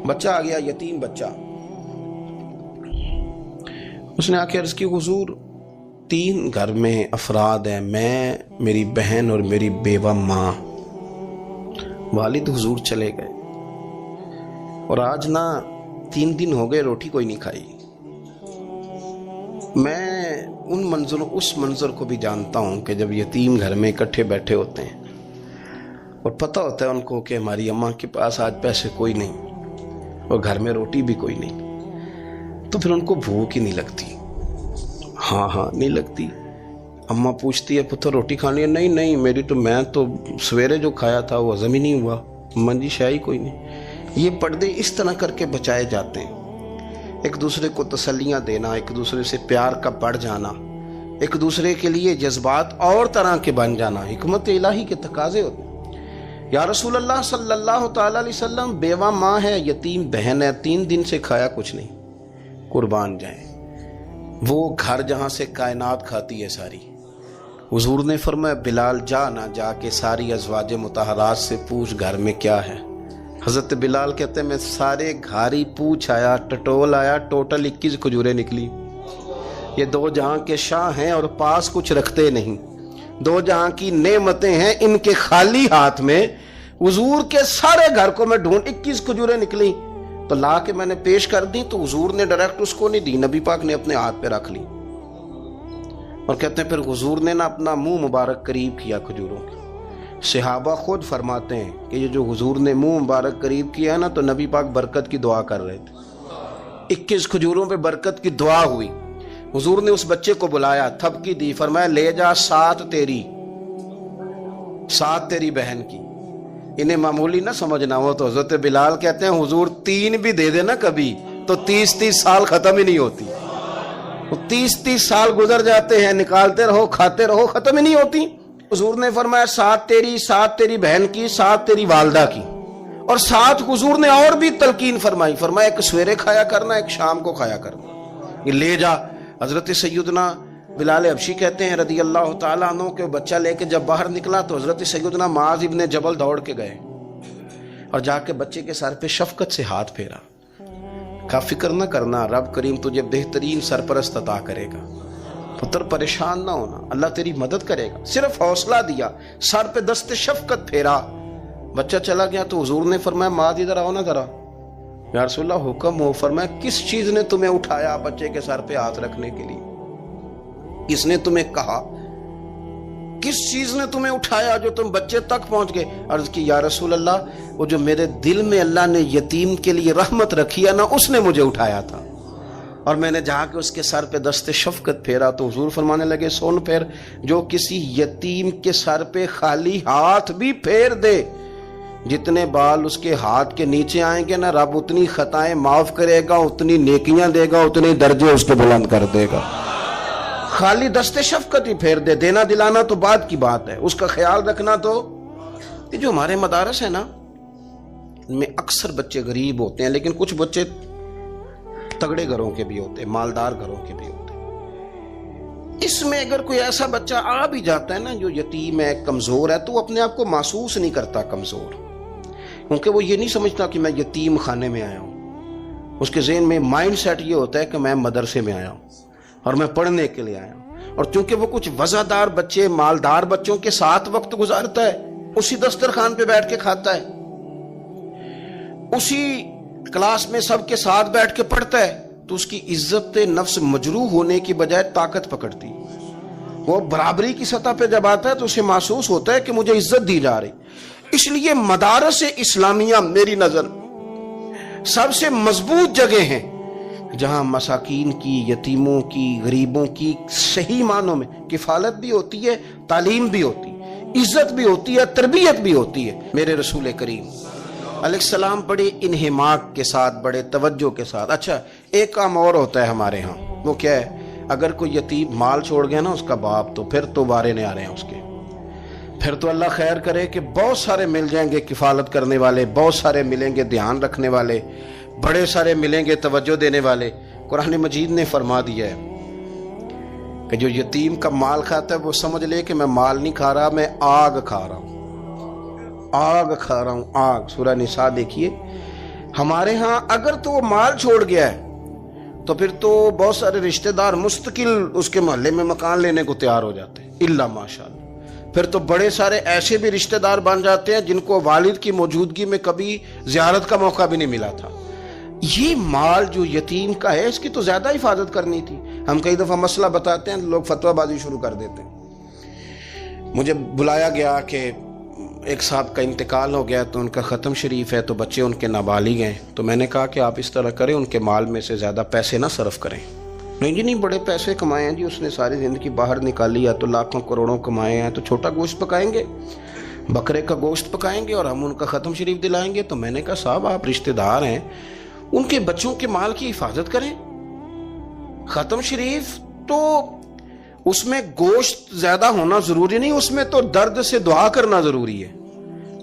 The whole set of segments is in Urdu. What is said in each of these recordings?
بچہ آ گیا، یتیم بچہ. اس نے آ کے عرض کی حضور 3 گھر میں افراد ہیں، میں، میری بہن اور میری بیوہ ماں. والد حضور چلے گئے اور آج نہ 3 دن ہو گئے روٹی کوئی نہیں کھائی. میں اس منظر کو بھی جانتا ہوں کہ جب یتیم گھر میں اکٹھے بیٹھے ہوتے ہیں اور پتہ ہوتا ہے ان کو کہ ہماری اماں کے پاس آج پیسے کوئی نہیں اور گھر میں روٹی بھی کوئی نہیں، تو پھر ان کو بھوک ہی نہیں لگتی. ہاں نہیں لگتی. اماں پوچھتی ہے پتر روٹی کھانی ہے؟ نہیں میں تو سویرے جو کھایا تھا وہ ہضم ہی نہیں ہوا. اماں جی شاہی کوئی نہیں. یہ پردے اس طرح کر کے بچائے جاتے ہیں. ایک دوسرے کو تسلیاں دینا، ایک دوسرے سے پیار کا بڑھ جانا، ایک دوسرے کے لیے جذبات اور طرح کے بن جانا حکمت الہی کے تقاضے ہوتے ہیں. یا رسول اللہ صلی اللہ تعالی علیہ وسلم بیوہ ماں ہے، یتیم بہن ہے، 3 دن سے کھایا کچھ نہیں. قربان جائیں وہ گھر جہاں سے کائنات کھاتی ہے ساری. حضور نے فرمایا بلال جا کے ساری ازواج مطہرات سے پوچھ گھر میں کیا ہے. حضرت بلال کہتے ہیں میں سارے گھاری پوچھ آیا، ٹٹول آیا، ٹوٹل 21 کھجوریں نکلی. یہ 2 جہاں کے شاہ ہیں اور پاس کچھ رکھتے نہیں. 2 جہاں کی نعمتیں ہیں، ان کے خالی ہاتھ میں حضور کے سارے گھر کو میں ڈھونڈ 21 کھجوریں نکلی تو لا کے میں نے پیش کر دی، تو حضور نے ڈائریکٹ اس کو نہیں دی، نبی پاک نے اپنے ہاتھ پہ رکھ لی. اور کہتے ہیں پھر حضور نے نا اپنا منہ مبارک قریب کیا کھجوروں کے. صحابہ خود فرماتے ہیں کہ یہ جو حضور نے منہ مبارک قریب کیا ہے نا تو نبی پاک برکت کی دعا کر رہے تھے. 21 کھجوروں پہ برکت کی دعا ہوئی. حضور نے اس بچے کو بلایا، تھپکی دی، فرمایا لے جا 7 تیری بہن کی. انہیں معمولی نہ سمجھنا ہو تو حضرت بلال کہتے ہیں حضور 3 بھی دے دینا کبھی تو 30 سال ختم ہی نہیں ہوتی. 30 سال گزر جاتے ہیں، نکالتے رہو کھاتے رہو، ختم ہی نہیں ہوتی. حضور نے فرمایا 7 تیری بہن کی، 7 تیری والدہ کی، اور 7 حضور نے اور بھی تلقین فرمایا ایک سویرے کھایا کرنا، ایک شام کو کھایا کرنا. یہ لے جا. حضرت سیدنا بلال حبشی کہتے ہیں رضی اللہ تعالیٰ عنہ کہ بچہ لے کے جب باہر نکلا تو حضرت سیدنا معاذ ابن جبل دوڑ کے گئے اور جا کے بچے کے سر پہ شفقت سے ہاتھ پھیرا. کا فکر نہ کرنا، رب کریم تجھے بہترین سرپرست عطا کرے گا، پتر پریشان نہ ہونا، اللہ تیری مدد کرے گا. صرف حوصلہ دیا، سر پہ دست شفقت پھیرا. بچہ چلا گیا تو حضور نے فرمایا معاذ ادھر آؤ نا ذرا. یا رسول اللہ حکم ہو. فرمایا کس چیز نے تمہیں اٹھایا بچے کے سر پہ ہاتھ رکھنے کے لیے؟ کس نے تمہیں کہا؟ کس چیز نے تمہیں اٹھایا جو تم بچے تک پہنچ گئے؟ عرض کی یا رسول اللہ وہ جو میرے دل میں اللہ نے یتیم کے لیے رحمت رکھی ہے نا، اس نے مجھے اٹھایا تھا. اور میں نے جا کے اس کے سر پہ دست شفقت پھیرا تو حضور فرمانے لگے سن پھر، جو کسی یتیم کے سر پہ خالی ہاتھ بھی پھیر دے، جتنے بال اس کے ہاتھ کے نیچے آئیں گے نا، رب اتنی خطائیں معاف کرے گا، اتنی نیکیاں دے گا، اتنے درجے اس کے بلند کر دے گا. خالی دست شفقت ہی پھیر دے. دینا دلانا تو بعد کی بات ہے، اس کا خیال رکھنا. تو یہ جو ہمارے مدارس ہیں نا، ان میں اکثر بچے غریب ہوتے ہیں، لیکن کچھ بچے تگڑے گھروں کے بھی ہوتے ہیں، مالدار گھروں کے بھی ہوتے ہیں. اس میں اگر کوئی ایسا بچہ آ بھی جاتا ہے نا جو یتیم ہے، کمزور ہے، تو وہ اپنے آپ کو محسوس نہیں کرتا کمزور، کیونکہ وہ یہ نہیں سمجھتا کہ میں یتیم خانے میں آیا ہوں. اس کے ذہن میں مائنڈ سیٹ یہ ہوتا ہے کہ میں مدرسے میں آیا ہوں اور میں پڑھنے کے لیے آیا ہوں. اور چونکہ وہ کچھ وزادار بچے، مالدار بچوں کے ساتھ وقت گزارتا ہے، اسی دسترخوان پہ بیٹھ کے کھاتا ہے، اسی کلاس میں سب کے ساتھ بیٹھ کے پڑھتا ہے، تو اس کی عزت نفس مجروح ہونے کی بجائے طاقت پکڑتی. وہ برابری کی سطح پہ جب آتا ہے تو اسے محسوس ہوتا ہے کہ مجھے عزت دی جا رہی. اس لیے مدارس اسلامیہ میری نظر سب سے مضبوط جگہ ہیں جہاں مساکین کی، یتیموں کی، غریبوں کی صحیح معنوں میں کفالت بھی ہوتی ہے، تعلیم بھی ہوتی ہے، عزت بھی ہوتی ہے، تربیت بھی ہوتی ہے. میرے رسول کریم علیہ السلام بڑے انہماک کے ساتھ، بڑے توجہ کے ساتھ. اچھا ایک کام اور ہوتا ہے ہمارے ہاں، وہ کیا ہے؟ اگر کوئی یتیم مال چھوڑ گیا نا اس کا باپ، تو پھر تو بارے نہیں آ رہے ہیں اس کے. پھر تو اللہ خیر کرے کہ بہت سارے مل جائیں گے کفالت کرنے والے، بہت سارے ملیں گے دھیان رکھنے والے، بڑے سارے ملیں گے توجہ دینے والے. قرآن مجید نے فرما دیا ہے کہ جو یتیم کا مال کھاتا ہے وہ سمجھ لے کہ میں مال نہیں کھا رہا، میں آگ کھا رہا ہوں، آگ کھا رہا ہوں، آگ. سورہ نساء دیکھیے ہمارے ہاں اگر تو وہ مال چھوڑ گیا ہے تو پھر تو بہت سارے رشتہ دار مستقل اس کے محلے میں مکان لینے کو تیار ہو جاتے ہیں، الا ماشاءاللہ۔ پھر تو بڑے سارے ایسے بھی رشتہ دار بن جاتے ہیں جن کو والد کی موجودگی میں کبھی زیارت کا موقع بھی نہیں ملا تھا۔ یہ مال جو یتیم کا ہے اس کی تو زیادہ حفاظت کرنی تھی۔ ہم کئی دفعہ مسئلہ بتاتے ہیں لوگ فتویٰ بازی شروع کر دیتے ہیں۔ مجھے بلایا گیا کہ ایک صاحب کا انتقال ہو گیا تو ان کا ختم شریف ہے تو بچے ان کے نابالغ ہیں، تو میں نے کہا کہ آپ اس طرح کریں، ان کے مال میں سے زیادہ پیسے نہ صرف کریں۔ نہیں جی نہیں، بڑے پیسے کمائے ہیں جی، اس نے ساری زندگی باہر نکالی ہے تو لاکھوں کروڑوں کمائے ہیں، تو چھوٹا گوشت پکائیں گے، بکرے کا گوشت پکائیں گے اور ہم ان کا ختم شریف دلائیں گے۔ تو میں نے کہا صاحب آپ رشتہ دار ہیں، ان کے بچوں کے مال کی حفاظت کریں۔ ختم شریف تو اس میں گوشت زیادہ ہونا ضروری نہیں، اس میں تو درد سے دعا کرنا ضروری ہے،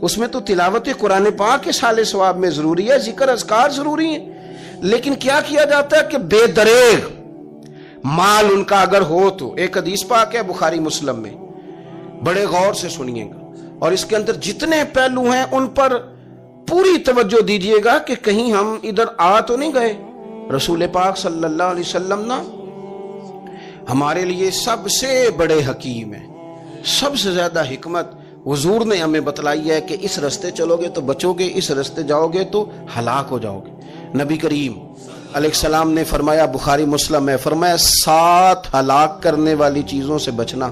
اس میں تو تلاوت قرآن پاک کے سال ثواب میں ضروری ہے، ذکر اذکار ضروری ہیں۔ لیکن کیا کیا جاتا ہے کہ بے دریغ مال ان کا اگر ہو تو، ایک حدیث پاک ہے بخاری مسلم میں، بڑے غور سے سنیے گا اور اس کے اندر جتنے پہلو ہیں ان پر پوری توجہ دیجیے گا کہ کہیں ہم ادھر آ تو نہیں گئے۔ رسول پاک صلی اللہ علیہ وسلم نا ہمارے لیے سب سے بڑے حکیم ہیں، سب سے زیادہ حکمت حضور نے ہمیں بتلائی ہے کہ اس رستے چلو گے تو بچو گے، اس رستے جاؤ گے تو ہلاک ہو جاؤ گے۔ نبی کریم علیہ السلام نے فرمایا، بخاری مسلم ہے، فرمایا 7 ہلاک کرنے والی چیزوں سے بچنا،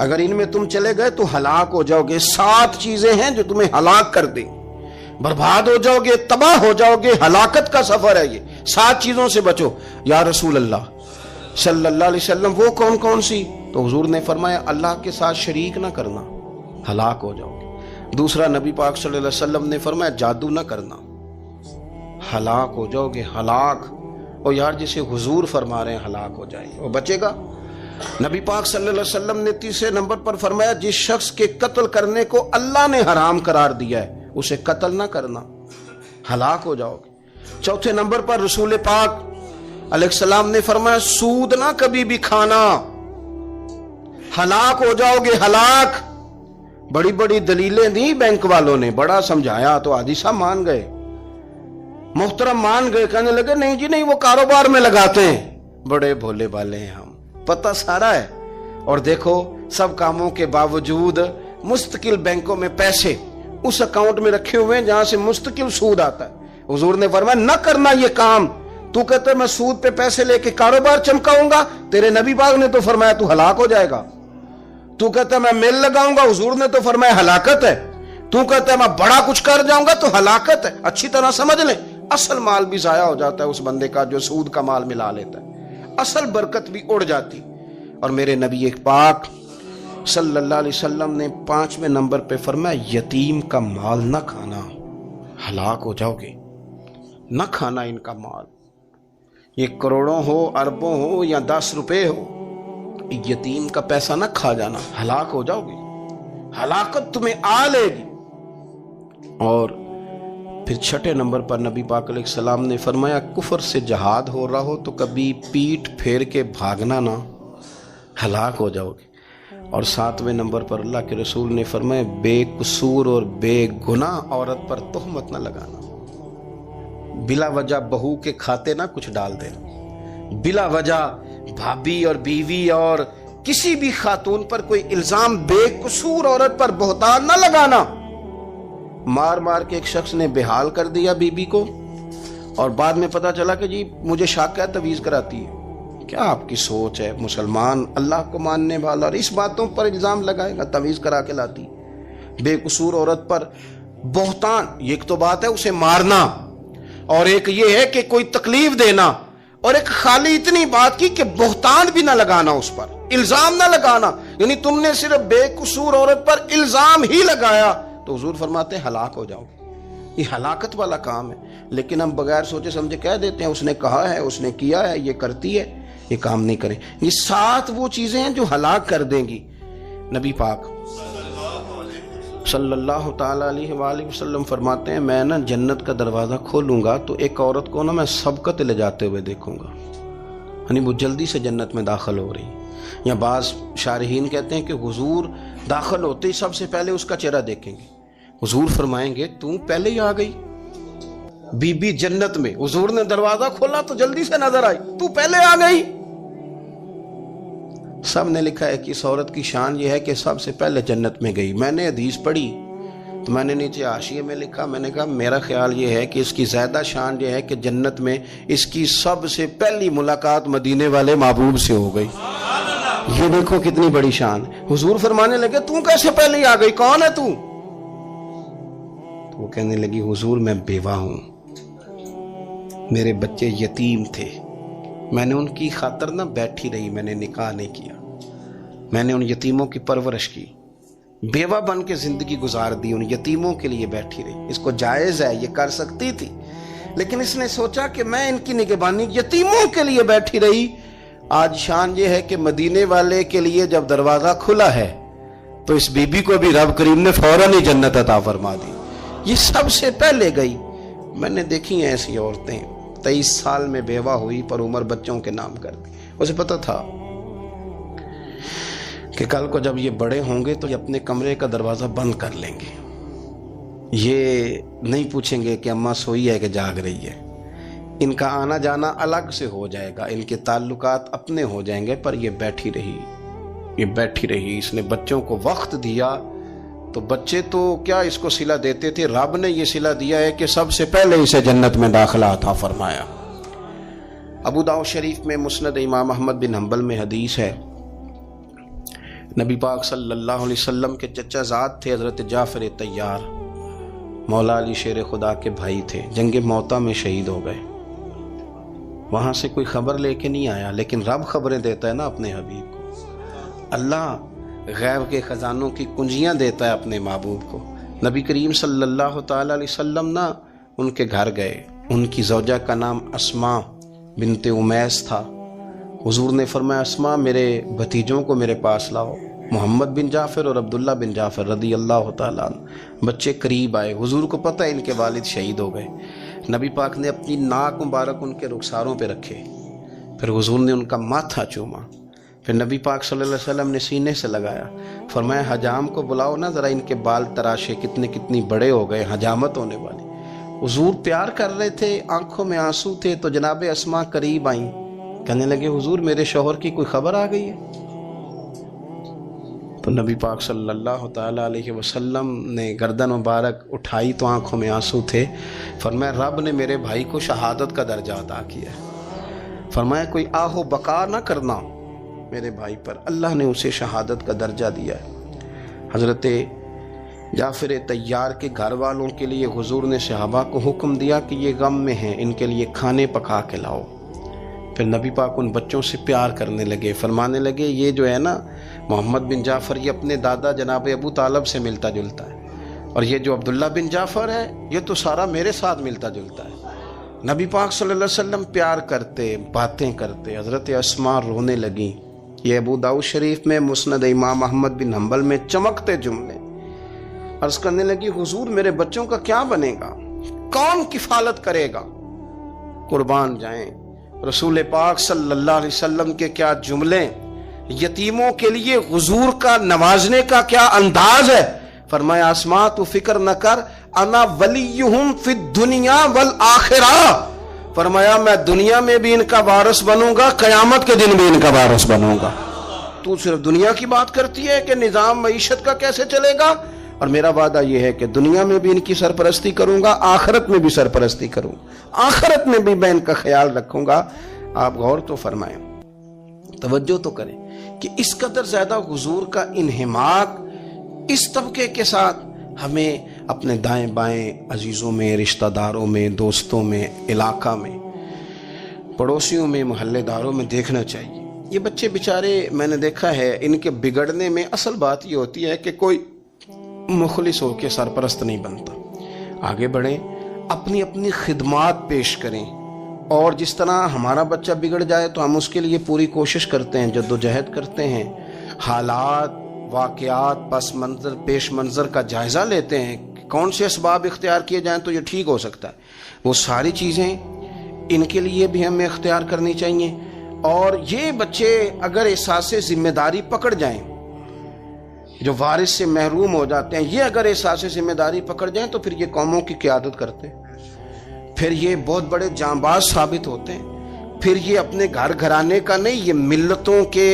اگر ان میں تم چلے گئے تو ہلاک ہو جاؤ گے۔ 7 چیزیں ہیں جو تمہیں ہلاک کر دیں، برباد ہو جاؤ گے، تباہ ہو جاؤ گے، ہلاکت کا سفر ہے یہ، 7 چیزوں سے بچو۔ یا رسول اللہ صلی اللہ علیہ وسلم وہ کون کون سی؟ تو حضور نے فرمایا اللہ کے ساتھ شریک نہ کرنا، ہلاک ہو جاؤ گے۔ دوسرا نبی پاک صلی اللہ علیہ وسلم نے فرمایا جادو نہ کرنا، ہلاک ہو جاؤ گے، ہلاک۔ اور یار جسے حضور فرما رہے ہیں ہلاک ہو جائے وہ بچے گا۔ نبی پاک صلی اللہ علیہ وسلم نے تیسرے نمبر پر فرمایا جس شخص کے قتل کرنے کو اللہ نے حرام قرار دیا ہے اسے قتل نہ کرنا، ہلاک ہو جاؤ گے۔ چوتھے نمبر پر رسول پاک علیہ السلام نے فرمایا سود نہ کبھی بھی کھانا، ہلاک ہو جاؤ گے، ہلاک۔ بڑی بڑی دلیلیں دی بینک والوں نے، بڑا سمجھایا تو حاجی صاحب مان گئے، محترم مان گئے، کہنے لگے نہیں جی نہیں وہ کاروبار میں لگاتے ہیں۔ بڑے بھولے والے ہیں ہم، پتہ سارا ہے۔ اور دیکھو سب کاموں کے باوجود مستقل بینکوں میں پیسے اس اکاؤنٹ میں رکھے ہوئے ہیں جہاں سے مستقل سود آتا ہے۔ حضور نے فرمایا نہ کرنا یہ کام۔ تو کہتا ہے میں سود پہ پیسے لے کے کاروبار چمکاؤں گا، تیرے نبی پاک نے تو فرمایا تو ہلاک ہو جائے گا۔ تو کہتا ہے میں میل لگاؤں گا، حضور نے تو فرمایا ہلاکت ہے۔ تو کہتا ہے میں بڑا کچھ کر جاؤں گا تو ہلاکت ہے۔ اچھی طرح سمجھ لیں، اصل مال بھی ضائع ہو جاتا ہے اس بندے کا جو سود کا مال ملا لیتا ہے، اصل برکت بھی اڑ جاتی۔ اور میرے نبی پاک صلی اللہ علیہ وسلم نے 5ویں نمبر پہ فرمایا یتیم کا مال نہ کھانا، ہلاک ہو جاؤ گے، نہ کھانا ان کا مال، یہ کروڑوں ہو، اربوں ہو یا 10 روپے ہو، یتیم کا پیسہ نہ کھا جانا، ہلاک ہو جاؤ گے، ہلاکت تمہیں آ لے گی۔ اور پھر 6 نمبر پر نبی پاک علیہ السلام نے فرمایا کفر سے جہاد ہو رہا ہو تو کبھی پیٹ پھیر کے بھاگنا نہ، ہلاک ہو جاؤ گے۔ اور 7ویں نمبر پر اللہ کے رسول نے فرمایا بے قصور اور بے گناہ عورت پر تہمت نہ لگانا، بلا وجہ بہو کے کھاتے نہ کچھ ڈال دینا، بلا وجہ بھابھی اور بیوی اور کسی بھی خاتون پر کوئی الزام بے قصور عورت پر بہتان نہ لگانا۔ مار مار کے ایک شخص نے بحال کر دیا بیوی کو اور بعد میں پتا چلا کہ جی مجھے شک ہے تویز کراتی ہے۔ کیا آپ کی سوچ ہے؟ مسلمان اللہ کو ماننے والا اور اس باتوں پر الزام لگائے گا تویز کرا کے لاتی؟ بے قصور عورت پر بہتان، ایک تو بات ہے اسے مارنا اور ایک یہ ہے کہ کوئی تکلیف دینا، اور ایک خالی اتنی بات کی کہ بہتان بھی نہ لگانا، اس پر الزام نہ لگانا، یعنی تم نے صرف بے قصور عورت پر الزام ہی لگایا تو حضور فرماتے ہیں ہلاک ہو جاؤ گے۔ یہ ہلاکت والا کام ہے، لیکن ہم بغیر سوچے سمجھے کہہ دیتے ہیں اس نے کہا ہے، اس نے کیا ہے، یہ کرتی ہے، یہ کام نہیں کریں۔ یہ 7 وہ چیزیں ہیں جو ہلاک کر دیں گی۔ نبی پاک صلی اللہ تعالی علیہ وآلہ وسلم فرماتے ہیں میں نا جنت کا دروازہ کھولوں گا تو ایک عورت کو نا میں سبقت لے جاتے ہوئے دیکھوں گا، یعنی وہ جلدی سے جنت میں داخل ہو رہی۔ یا بعض شارحین کہتے ہیں کہ حضور داخل ہوتے ہی سب سے پہلے اس کا چہرہ دیکھیں گے، حضور فرمائیں گے تو پہلے ہی آ گئی، بی بی جنت میں، حضور نے دروازہ کھولا تو جلدی سے نظر آئی، تو پہلے آ گئی۔ سب نے لکھا ہے کہ اس عورت کی شان یہ ہے کہ سب سے پہلے جنت میں گئی۔ میں نے حدیث پڑھی تو میں نے نیچے حاشیے میں لکھا، میں نے کہا میرا خیال یہ ہے کہ اس کی زیادہ شان یہ ہے کہ جنت میں اس کی سب سے پہلی ملاقات مدینے والے محبوب سے ہو گئی۔ یہ دیکھو کتنی بڑی شان۔ حضور فرمانے لگے تو کیسے پہلے آ گئی، کون ہے تو؟ وہ کہنے لگی حضور میں بیوہ ہوں، میرے بچے یتیم تھے، میں نے ان کی خاطر نہ بیٹھی رہی، میں نے نکاح نہیں کیا، میں نے ان یتیموں کی پرورش کی، بیوہ بن کے زندگی گزار دی، ان یتیموں کے لیے بیٹھی رہی۔ اس کو جائز ہے، یہ کر سکتی تھی، لیکن اس نے سوچا کہ میں ان کی نگہبانی یتیموں کے لیے بیٹھی رہی۔ آج شان یہ ہے کہ مدینے والے کے لیے جب دروازہ کھلا ہے تو اس بی بی کو بھی رب کریم نے فوراً ہی جنت عطا فرما دی۔ یہ سب سے پہلے گئی۔ میں نے دیکھی ہیں ایسی عورتیں 23 سال میں بیوہ ہوئی پر عمر بچوں کے نام کر دی۔ اسے پتہ تھا کہ کل کو جب یہ بڑے ہوں گے تو یہ اپنے کمرے کا دروازہ بند کر لیں گے، یہ نہیں پوچھیں گے کہ اماں سوئی ہے کہ جاگ رہی ہے، ان کا آنا جانا الگ سے ہو جائے گا، ان کے تعلقات اپنے ہو جائیں گے، پر یہ بیٹھی رہی۔ اس نے بچوں کو وقت دیا تو بچے تو کیا اس کو صلہ دیتے تھے، رب نے یہ صلہ دیا ہے کہ سب سے پہلے اسے جنت میں داخلہ عطا فرمایا۔ ابو داؤد شریف میں مسند امام احمد بن حنبل میں حدیث ہے، نبی پاک صلی اللہ علیہ وسلم کے چچا زاد تھے حضرت جعفر طیار، مولا علی شیر خدا کے بھائی تھے، جنگ موتا میں شہید ہو گئے۔ وہاں سے کوئی خبر لے کے نہیں آیا، لیکن رب خبریں دیتا ہے نا اپنے حبیب کو، اللہ غیب کے خزانوں کی کنجیاں دیتا ہے اپنے محبوب کو۔ نبی کریم صلی اللہ تعالی علیہ وسلم نا ان کے گھر گئے، ان کی زوجہ کا نام اسماء بنت امیس تھا۔ حضور نے فرمایا اسماء میرے بھتیجوں کو میرے پاس لاؤ، محمد بن جعفر اور عبداللہ بن جعفر رضی اللہ تعالیٰ عنہ۔ بچے قریب آئے، حضور کو پتہ ہے ان کے والد شہید ہو گئے۔ نبی پاک نے اپنی ناک مبارک ان کے رخساروں پہ رکھے، پھر حضور نے ان کا ماتھا چوما، پھر نبی پاک صلی اللہ علیہ وسلم نے سینے سے لگایا، فرمایا حجام کو بلاؤ نا ذرا، ان کے بال تراشے، کتنی بڑے ہو گئے، حجامت ہونے والی۔ حضور پیار کر رہے تھے، آنکھوں میں آنسو تھے، تو جناب اسماء قریب آئیں، کہنے لگے حضور میرے شوہر کی کوئی خبر آ گئی ہے؟ تو نبی پاک صلی اللہ تعالیٰ علیہ وسلم نے گردن مبارک اٹھائی تو آنکھوں میں آنسو تھے، فرمایا رب نے میرے بھائی کو شہادت کا درجہ عطا کیا ہے، فرمایا کوئی آہ و بقا نہ کرنا میرے بھائی پر، اللہ نے اسے شہادت کا درجہ دیا ہے۔ حضرت جعفر طیار کے گھر والوں کے لیے حضور نے صحابہ کو حکم دیا کہ یہ غم میں ہیں، ان کے لیے کھانے پکا کے لاؤ۔ پھر نبی پاک ان بچوں سے پیار کرنے لگے، فرمانے لگے یہ جو ہے نا محمد بن جعفر یہ اپنے دادا جناب ابو طالب سے ملتا جلتا ہے، اور یہ جو عبداللہ بن جعفر ہے یہ تو سارا میرے ساتھ ملتا جلتا ہے۔ نبی پاک صلی اللہ علیہ وسلم پیار کرتے، باتیں کرتے، حضرت اسماء رونے لگیں۔ یہ ابو داؤد شریف میں مسند امام احمد بن حنبل میں چمکتے جملے۔ عرض کرنے لگی حضور میرے بچوں کا کیا بنے گا، کون کفالت کرے گا؟ قربان جائیں رسول پاک صلی اللہ علیہ وسلم کے کیا جملے، یتیموں کے لیے حضور کا نوازنے کا کیا انداز ہے۔ فرمایا اسماء تو فکر نہ کر، انا ولیہم فی الدنیا والآخرہ، فرمایا میں دنیا میں بھی ان کا وارث بنوں گا، قیامت کے دن بھی ان کا وارث بنوں گا۔ تو صرف دنیا کی بات کرتی ہے کہ نظام معیشت کا کیسے چلے گا، اور میرا وعدہ یہ ہے کہ دنیا میں بھی ان کی سرپرستی کروں گا، آخرت میں بھی سرپرستی کروں، آخرت میں بھی میں ان کا خیال رکھوں گا۔ آپ غور تو فرمائیں، توجہ تو کریں کہ اس قدر زیادہ حضور کا انہماک اس طبقے کے ساتھ ہمیں اپنے دائیں بائیں عزیزوں میں، رشتہ داروں میں، دوستوں میں، علاقہ میں، پڑوسیوں میں، محلے داروں میں دیکھنا چاہیے۔ یہ بچے بیچارے میں نے دیکھا ہے، ان کے بگڑنے میں اصل بات یہ ہوتی ہے کہ کوئی مخلص ہو کے سرپرست نہیں بنتا۔ آگے بڑھیں، اپنی اپنی خدمات پیش کریں، اور جس طرح ہمارا بچہ بگڑ جائے تو ہم اس کے لیے پوری کوشش کرتے ہیں، جدوجہد کرتے ہیں، حالات، واقعات، پس منظر، پیش منظر کا جائزہ لیتے ہیں، کون سے اسباب اختیار کیے جائیں تو یہ ٹھیک ہو سکتا ہے۔ وہ ساری چیزیں ان کے لیے بھی ہمیں اختیار کرنی چاہیے۔ اور یہ بچے اگر احساس ذمہ داری پکڑ جائیں، جو وارث سے محروم ہو جاتے ہیں، یہ اگر احساس ذمہ داری پکڑ جائیں تو پھر یہ قوموں کی قیادت کرتے ہیں، پھر یہ بہت بڑے جانباز ثابت ہوتے ہیں، پھر یہ اپنے گھر گھرانے کا نہیں، یہ ملتوں کے،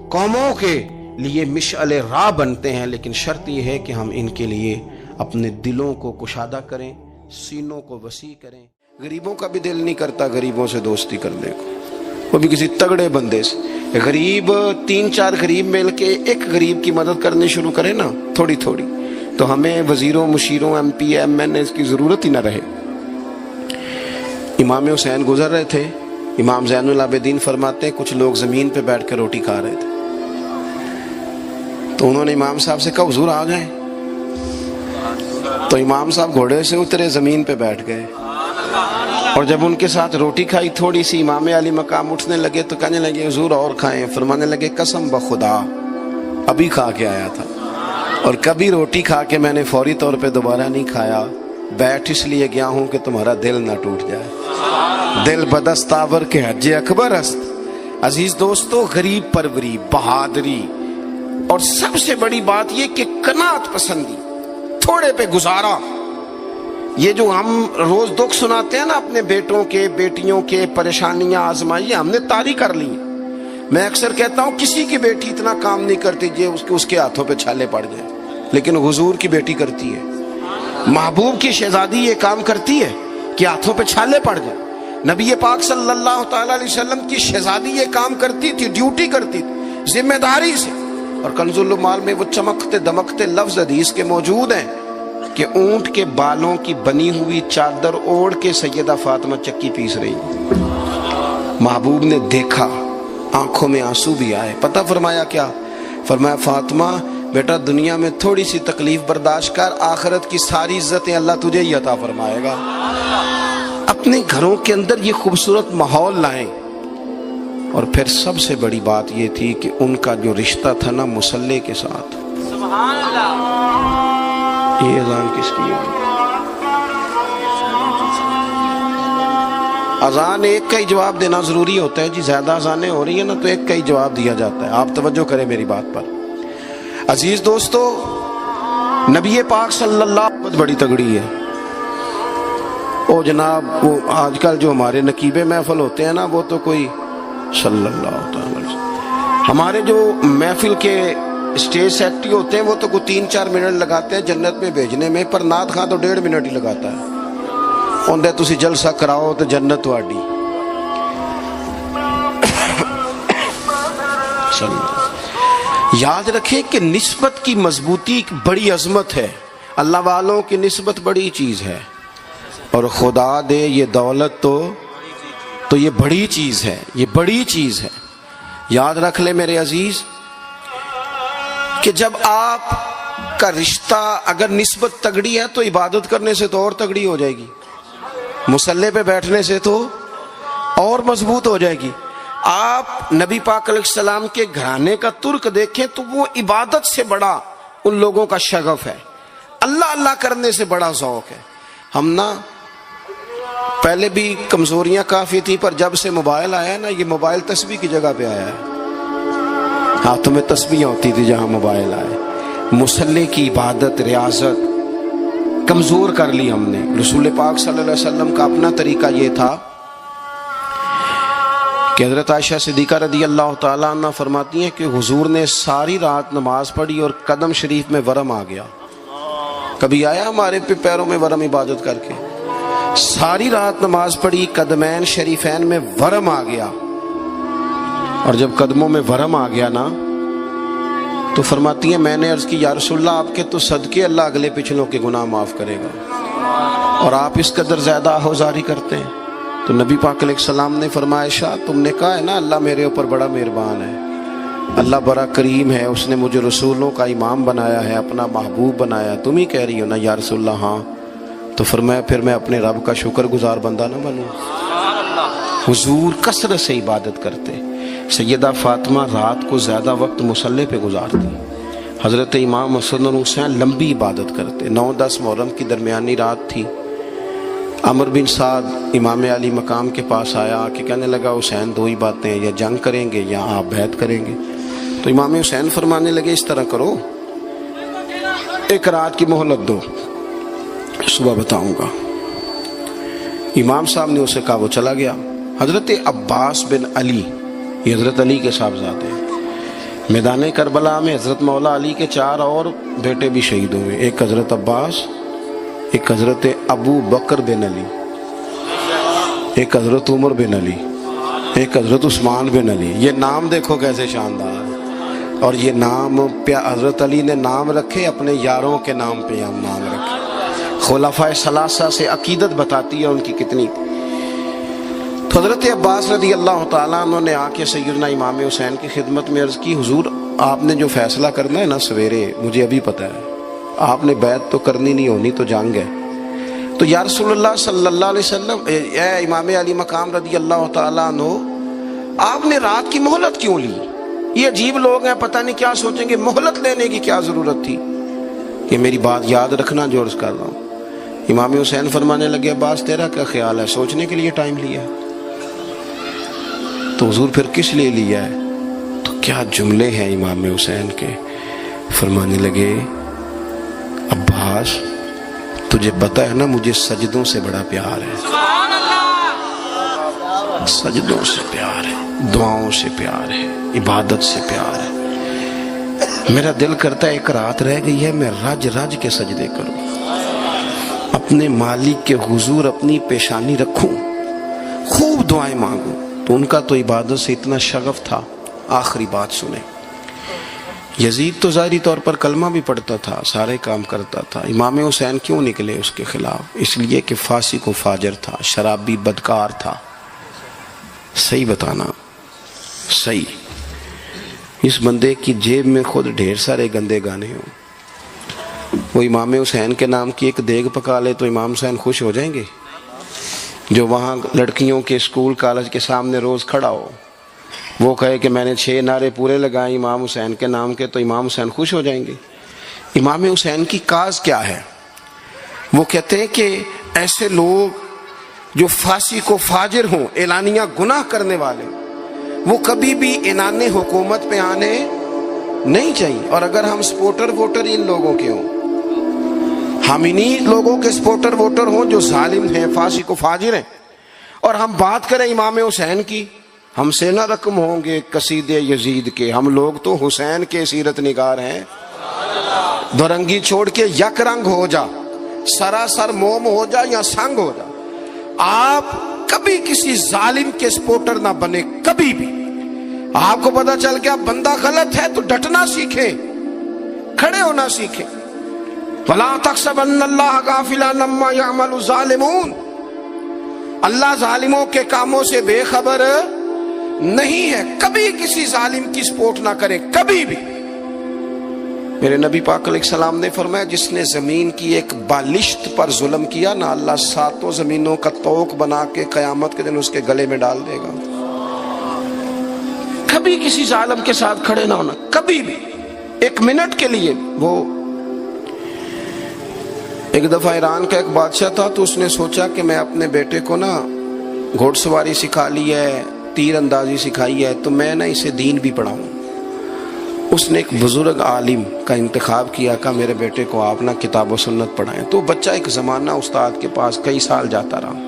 قوموں کے لیے مشعل راہ بنتے ہیں۔ لیکن شرط یہ ہے کہ ہم ان کے لیے اپنے دلوں کو کشادہ کریں، سینوں کو وسیع کریں۔ غریبوں کا بھی دل نہیں کرتا غریبوں سے دوستی کرنے کو، وہ بھی کسی تگڑے بندے سے۔ غریب 3-4 غریب مل کے ایک غریب کی مدد کرنی شروع کرے نا تھوڑی تھوڑی، تو ہمیں وزیروں، مشیروں، ایم پی، ایم این اے کی ضرورت ہی نہ رہے۔ امام حسین گزر رہے تھے، امام زین العابدین فرماتے ہیں کچھ لوگ زمین پہ بیٹھ کے روٹی کھا رہے تھے، تو انہوں نے امام صاحب سے کہا حضور آ جائیں، تو امام صاحب گھوڑے سے اترے، زمین پہ بیٹھ گئے، اور جب ان کے ساتھ روٹی کھائی تھوڑی سی، امام علی مقام اٹھنے لگے تو کہنے لگے حضور اور کھائیں، فرمانے لگے قسم بخدا ابھی کھا کے آیا تھا، اور کبھی روٹی کھا کے میں نے فوری طور پہ دوبارہ نہیں کھایا، بیٹھ اس لیے گیا ہوں کہ تمہارا دل نہ ٹوٹ جائے۔ دل بدستاور کے حج اکبر است۔ عزیز دوستو، غریب پروری، بہادری، اور سب سے بڑی بات یہ کہ قناعت پسندی، تھوڑے پہ گزارا۔ یہ جو ہم روز دکھ سناتے ہیں نا اپنے بیٹوں کے، بیٹیوں کے، پریشانیاں، آزمائیاں ہم نے طاری کر لی ہیں۔ میں اکثر کہتا ہوں کسی کی بیٹی اتنا کام نہیں کرتی اس کے ہاتھوں پہ چھالے پڑ جائیں، لیکن حضور کی بیٹی کرتی ہے۔ محبوب کی شہزادی یہ کام کرتی ہے کہ ہاتھوں پہ چھالے پڑ جائیں۔ نبی پاک صلی اللہ تعالی علیہ وسلم کی شہزادی یہ کام کرتی تھی، ڈیوٹی کرتی تھی ذمہ داری سے۔ اور کنز العمال میں وہ چمکتے دمکتے لفظ حدیث کے موجود ہیں کہ اونٹ کے بالوں کی بنی ہوئی چادر اوڑھ کے سیدہ فاطمہ چکی پیس رہی۔ محبوب نے دیکھا، آنکھوں میں آنسو بھی آئے۔ پتہ فرمایا کیا؟ فرمایا فاطمہ بیٹا دنیا میں تھوڑی سی تکلیف برداشت کر، آخرت کی ساری عزتیں اللہ تجھے ہی عطا فرمائے گا۔ اپنے گھروں کے اندر یہ خوبصورت ماحول لائیں۔ اور پھر سب سے بڑی بات یہ تھی کہ ان کا جو رشتہ تھا نا مصلی کے ساتھ۔ سبحان اللہ۔ یہ اذان کس کی ہے؟ اذان ایک کا ہی جواب دینا ضروری ہوتا ہے جی، زیادہ اذانیں ہو رہی ہیں نا تو ایک کا ہی جواب دیا جاتا ہے، آپ توجہ کریں میری بات پر۔ عزیز دوستو، نبی پاک صلی اللہ علیہ وسلم بہت بڑی تگڑی ہے۔ او جناب وہ آج کل جو ہمارے نقیبے محفل ہوتے ہیں نا وہ تو کوئی صلی اللہ علیہ وسلم، ہمارے جو محفل کے اسٹیج سیکٹری ہوتے ہیں وہ تو کوئی 3-4 منٹ لگاتے ہیں جنت میں بھیجنے میں، پر نعت خواں تو 1.5 منٹ ہی لگاتا ہے۔ اندر تسی جلسہ کراؤ تو جنت واڈی۔ یاد رکھیں کہ نسبت کی مضبوطی ایک بڑی عظمت ہے، اللہ والوں کی نسبت بڑی چیز ہے، اور خدا دے یہ دولت تو یہ بڑی چیز ہے، یہ بڑی چیز ہے۔ یاد رکھ لے میرے عزیز کہ جب آپ کا رشتہ اگر نسبت تگڑی ہے تو عبادت کرنے سے تو اور تگڑی ہو جائے گی، مصلی پہ بیٹھنے سے تو اور مضبوط ہو جائے گی۔ آپ نبی پاک علیہ السلام کے گھرانے کا ترک دیکھیں تو وہ عبادت سے بڑا ان لوگوں کا شغف ہے، اللہ اللہ کرنے سے بڑا ذوق ہے۔ ہم نا پہلے بھی کمزوریاں کافی تھی، پر جب سے موبائل آیا نا یہ موبائل تسبیح کی جگہ پہ آیا ہے۔ ہاتھوں میں تسبیح ہوتی تھی جہاں موبائل آئے۔ مصلی کی عبادت، ریاضت کمزور کر لی ہم نے۔ رسول پاک صلی اللہ علیہ وسلم کا اپنا طریقہ یہ تھا کہ حضرت عائشہ صدیقہ رضی اللہ تعالیٰ عنہ فرماتی ہیں کہ حضور نے ساری رات نماز پڑھی اور قدم شریف میں ورم آ گیا۔ کبھی آیا ہمارے پیروں میں ورم عبادت کر کے؟ ساری رات نماز پڑھی، قدمین شریفین میں ورم آ گیا، اور جب قدموں میں ورم آ گیا نا تو فرماتی ہیں میں نے عرض کی یا رسول اللہ آپ کے تو صدقے اللہ اگلے پچھلوں کے گناہ معاف کرے گا، اور آپ اس قدر زیادہ آہوزاری کرتے ہیں۔ تو نبی پاک علیہ السلام نے فرمایا عائشہ تم نے کہا ہے نا اللہ میرے اوپر بڑا مہربان ہے، اللہ بڑا کریم ہے، اس نے مجھے رسولوں کا امام بنایا ہے، اپنا محبوب بنایا، تم ہی کہہ رہی ہو نا یا رسول اللہ؟ ہاں۔ تو فرمایا پھر میں اپنے رب کا شکر گزار بندہ نہ بنوں؟ حضور کثرت سے عبادت کرتے، سیدہ فاطمہ رات کو زیادہ وقت مصلی پہ گزارتی، حضرت امام حسن اور حسین لمبی عبادت کرتے۔ 9-10 محرم کی درمیانی رات تھی، عمر بن سعد امام علی مقام کے پاس آیا کہ کہنے لگا حسین دو ہی باتیں ہیں، یا جنگ کریں گے یا آپ بیعت کریں گے۔ تو امام حسین فرمانے لگے اس طرح کرو، ایک رات کی مہلت دو، صبح بتاؤں گا۔ امام صاحب نے اسے کہا، وہ چلا گیا۔ حضرت عباس بن علی، یہ حضرت علی کے صاحبزادے ہیں، میدان کربلا میں حضرت مولا علی کے 4 اور بیٹے بھی شہید ہوئے، ایک حضرت عباس، ایک حضرت ابو بکر بن علی، ایک حضرت عمر بن علی، ایک حضرت عثمان بن علی۔ یہ نام دیکھو کیسے شاندار، اور یہ نام حضرت علی نے نام رکھے اپنے یاروں کے نام پہ، ہم نام رکھے۔ خلفائے ثلاثہ سے عقیدت بتاتی ہے ان کی کتنی۔ تو حضرت عباس رضی اللہ تعالیٰ عنہ نے آ کے سیدنا امام حسین کی خدمت میں عرض کی، حضور آپ نے جو فیصلہ کرنا ہے نا سویرے، مجھے ابھی پتہ ہے، آپ نے بیعت تو کرنی نہیں، ہونی تو جنگ ہے۔ تو یا رسول اللہ صلی اللہ علیہ وسلم، اے امام علی مقام رضی اللہ تعالیٰ عنہ، آپ نے رات کی مہلت کیوں لی؟ یہ عجیب لوگ ہیں، پتہ نہیں کیا سوچیں گے، مہلت لینے کی کیا ضرورت تھی؟ کہ میری بات یاد رکھنا جو عرض کر رہا ہوں۔ امام حسین فرمانے لگے، عباس تیرا کیا خیال ہے، سوچنے کے لیے ٹائم لیا ہے تو حضور پھر کس لیے لیا ہے؟ تو کیا جملے ہیں امام حسین کے، فرمانے لگے، عباس تجھے پتہ ہے نا مجھے سجدوں سے بڑا پیار ہے، سجدوں سے پیار ہے، دعاؤں سے پیار ہے، عبادت سے پیار ہے۔ میرا دل کرتا ہے ایک رات رہ گئی ہے، میں رج رج کے سجدے کروں، اپنے مالک کے حضور اپنی پیشانی رکھوں، خوب دعائیں مانگوں۔ تو ان کا تو عبادت سے اتنا شغف تھا۔ آخری بات سنیں، یزید تو ظاہری طور پر کلمہ بھی پڑھتا تھا، سارے کام کرتا تھا، امام حسین کیوں نکلے اس کے خلاف؟ اس لیے کہ فاسق و فاجر تھا، شرابی بدکار تھا۔ صحیح بتانا، صحیح۔ اس بندے کی جیب میں خود ڈھیر سارے گندے گانے ہوں، وہ امام حسین کے نام کی ایک دیگ پکا لے تو امام حسین خوش ہو جائیں گے؟ جو وہاں لڑکیوں کے اسکول کالج کے سامنے روز کھڑا ہو، وہ کہے کہ میں نے 6 نعرے پورے لگائے امام حسین کے نام کے، تو امام حسین خوش ہو جائیں گے؟ امام حسین کی کاز کیا ہے؟ وہ کہتے ہیں کہ ایسے لوگ جو فاسق و فاجر ہوں، اعلانیہ گناہ کرنے والے، وہ کبھی بھی عنان حکومت پہ آنے نہیں چاہیے۔ اور اگر ہم سپورٹر ووٹر ان لوگوں کے ہوں، ہم انہی لوگوں کے سپورٹر ووٹر ہوں جو ظالم ہیں، فاسق و فاجر ہیں، اور ہم بات کریں امام حسین کی، ہم سے نہ رقم ہوں گے قصید یزید کے، ہم لوگ تو حسین کے سیرت نگار ہیں۔ دورنگی چھوڑ کے یک رنگ ہو جا، سراسر موم ہو جا یا سنگ ہو جا، آپ کبھی کسی ظالم کے سپورٹر نہ بنے، کبھی بھی۔ آپ کو پتا چل گیا بندہ غلط ہے تو ڈٹنا سیکھیں، کھڑے ہونا سیکھیں۔ وَلَا تَحْسَبَنَّ اللَّهَ غَافِلًا عَمَّا يَعْمَلُ الظَّالِمُونَ، اللہ ظالموں کے کاموں سے بے خبر نہیں ہے۔ کبھی کسی ظالم کی سپورٹ نہ کرے، کبھی بھی۔ میرے نبی پاک علیہ السلام نے فرمایا، جس نے زمین کی ایک بالشت پر ظلم کیا نا، اللہ 7 زمینوں کا طوق بنا کے قیامت کے دن اس کے گلے میں ڈال دے گا۔ کبھی کسی ظالم کے ساتھ کھڑے نہ ہونا، کبھی بھی، ایک منٹ کے لیے۔ وہ ایک دفعہ ایران کا ایک بادشاہ تھا، تو اس نے سوچا کہ میں اپنے بیٹے کو نا گھوڑ سواری سکھا لی ہے، تیر اندازی سکھائی ہے، تو میں نا اسے دین بھی پڑھاؤں۔ اس نے ایک بزرگ عالم کا انتخاب کیا کہ میرے بیٹے کو آپ نا کتاب و سنت پڑھائیں۔ تو بچہ ایک زمانہ استاد کے پاس کئی سال جاتا رہا۔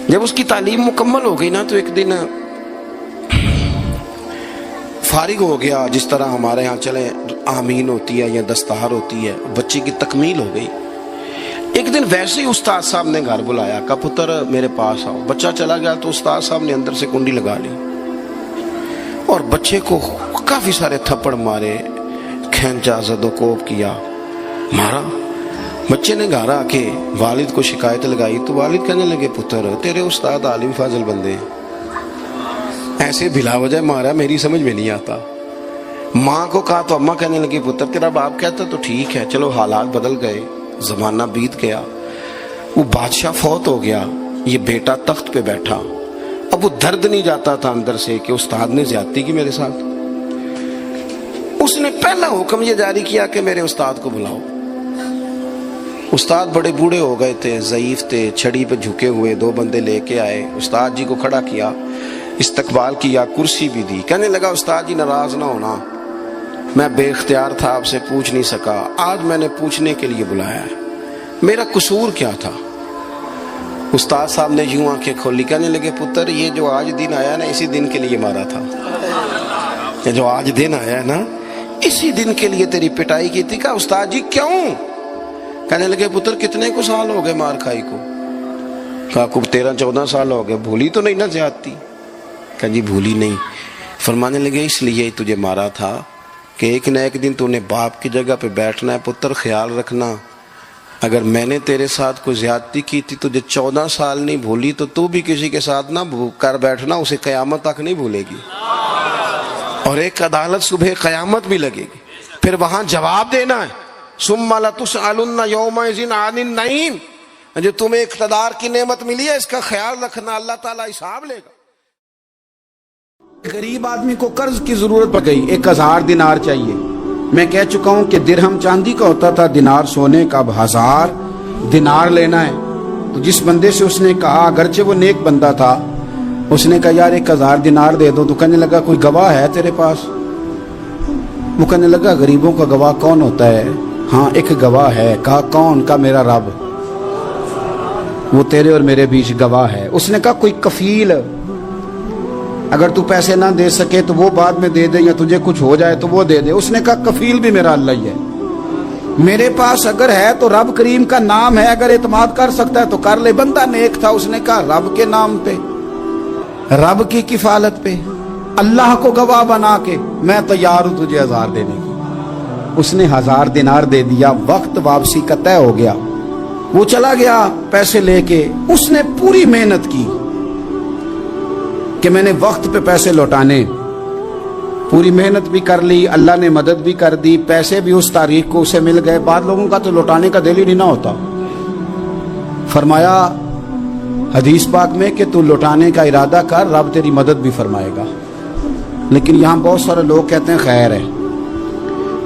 جب اس کی تعلیم مکمل ہو گئی نا، تو ایک دن فارغ ہو گیا، جس طرح ہمارے ہاں چلے آمین ہوتی ہے یا دستار ہوتی ہے، بچے کی تکمیل ہو گئی۔ ایک دن ویسے ہی استاد صاحب نے گھر بلایا، کہا پتر میرے پاس آؤ۔ بچہ چلا گیا تو استاد صاحب نے اندر سے کنڈی لگا لی اور بچے کو کافی سارے تھپڑ مارے، کھینچا، زد و کوب کیا، مارا۔ بچے نے گھر آ کے والد کو شکایت لگائی تو والد کہنے لگے، پتر تیرے استاد عالم فاضل بندے ہیں، ایسے بلا وجہ مارا، میری سمجھ میں نہیں آتا۔ ماں کو کہا تو اماں کہنے لگی، پتر تیرا باپ کہتا تو ٹھیک ہے، چلو حالات بدل گئے، زمانہ بیت گیا، وہ بادشاہ فوت ہو گیا، یہ بیٹا تخت پہ بیٹھا۔ اب وہ درد نہیں جاتا تھا اندر سے کہ استاد نے زیادتی کی میرے ساتھ۔ اس نے پہلا حکم یہ جاری کیا کہ میرے استاد کو بلاؤ۔ استاد بڑے بوڑھے ہو گئے تھے، ضعیف تھے، چھڑی پہ جھکے ہوئے، 2 بندے لے کے آئے، استاد جی کو کھڑا کیا، استقبال کیا، کرسی بھی دی۔ کہنے لگا، استاد جی ناراض نہ ہونا، میں بے اختیار تھا، آپ سے پوچھ نہیں سکا، آج میں نے پوچھنے کے لیے بلایا ہے۔ میرا قصور کیا تھا؟ استاد صاحب نے یوں آنکھیں کھولی، کہنے لگے پتر یہ جو آج دن آیا نا اسی دن کے لیے مارا تھا، یہ جو آج دن آیا نا اسی دن کے لیے تیری پٹائی کی تھی۔ کہا استاد جی کیوں؟ کہنے لگے پتر کتنے کو سال ہو گئے مار کھائی کو؟ کہا کو 13-14 سال ہو گئے، بھولی تو نہیں نا زیادتی؟ کہا جی بھولی نہیں۔ فرمانے لگے اس لیے تجھے مارا تھا کہ ایک نہ ایک دن تو نے باپ کی جگہ پہ بیٹھنا ہے، پتر خیال رکھنا اگر میں نے تیرے ساتھ کوئی زیادتی کی تھی تجھے 14 سال نہیں بھولی تو بھی کسی کے ساتھ نہ کر بیٹھنا، اسے قیامت تک نہیں بھولے گی، اور ایک عدالت صبح قیامت بھی لگے گی، پھر وہاں جواب دینا ہے۔ ثم لتسألن یومئذ عن النعیم، جو تمہیں اقتدار کی نعمت ملی ہے اس کا خیال رکھنا، اللہ تعالیٰ حساب لے گا۔ غریب آدمی کو قرض کی ضرورت پڑ گئی، 1000 دینار چاہیے۔ میں کہہ چکا ہوں کہ درہم چاندی کا ہوتا تھا، دینار سونے کا، اب 1000 دینار لینا ہے۔ تو جس بندے سے اس نے کہا، اگرچہ وہ نیک بندہ تھا، اس نے کہا یار 1000 دینار دے دو، تو کہنے لگا کوئی گواہ ہے تیرے پاس؟ وہ کہنے لگا غریبوں کا گواہ کون ہوتا ہے؟ ہاں ایک گواہ ہے۔ کہا کون؟ کا میرا رب، وہ تیرے اور میرے بیچ گواہ ہے۔ اس نے کہا کوئی کفیل، اگر تو پیسے نہ دے سکے تو وہ بعد میں دے دے، یا تجھے کچھ ہو جائے تو وہ دے دے۔ اس نے کہا کفیل بھی میرا اللہ ہی ہے، میرے پاس اگر ہے تو رب کریم کا نام ہے، اگر اعتماد کر سکتا ہے تو کر لے۔ بندہ نیک تھا، اس نے کہا رب کے نام پہ، رب کی کفالت پہ، اللہ کو گواہ بنا کے میں تیار ہوں تجھے 1000 دینے کی۔ اس نے 1000 دینار دے دیا، وقت واپسی کا طے ہو گیا، وہ چلا گیا پیسے لے کے۔ اس نے پوری محنت کی کہ میں نے وقت پہ پیسے لوٹانے، پوری محنت بھی کر لی، اللہ نے مدد بھی کر دی، پیسے بھی اس تاریخ کو اسے مل گئے۔ بعض لوگوں کا تو لوٹانے کا دل ہی نہیں نہ ہوتا۔ فرمایا حدیث پاک میں کہ تو لوٹانے کا ارادہ کر، رب تیری مدد بھی فرمائے گا۔ لیکن یہاں بہت سارے لوگ کہتے ہیں خیر ہے،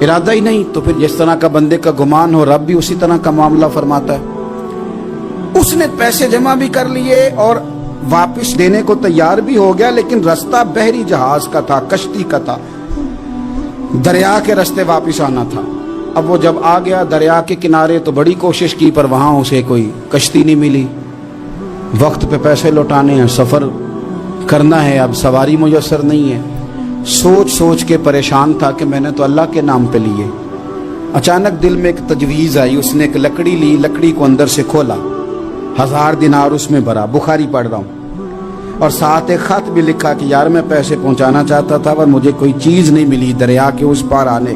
ارادہ ہی نہیں، تو پھر جس طرح کا بندے کا گمان ہو رب بھی اسی طرح کا معاملہ فرماتا ہے۔ اس نے پیسے جمع بھی کر لیے اور واپس دینے کو تیار بھی ہو گیا، لیکن رستہ بحری جہاز کا تھا، کشتی کا تھا، دریا کے رستے واپس آنا تھا۔ اب وہ جب آ گیا دریا کے کنارے تو بڑی کوشش کی، پر وہاں اسے کوئی کشتی نہیں ملی۔ وقت پہ پیسے لوٹانے ہیں، سفر کرنا ہے، اب سواری میسر نہیں ہے۔ سوچ سوچ کے پریشان تھا کہ میں نے تو اللہ کے نام پہ لیے۔ اچانک دل میں ایک تجویز آئی، اس نے ایک لکڑی لی، لکڑی کو اندر سے کھولا، 1000 دینار اس میں بھرا، بخاری پڑھ رہا ہوں، اور ساتھ ایک خط بھی لکھا کہ یار میں پیسے پہنچانا چاہتا تھا پر مجھے کوئی چیز نہیں ملی دریا کے اس پار آنے،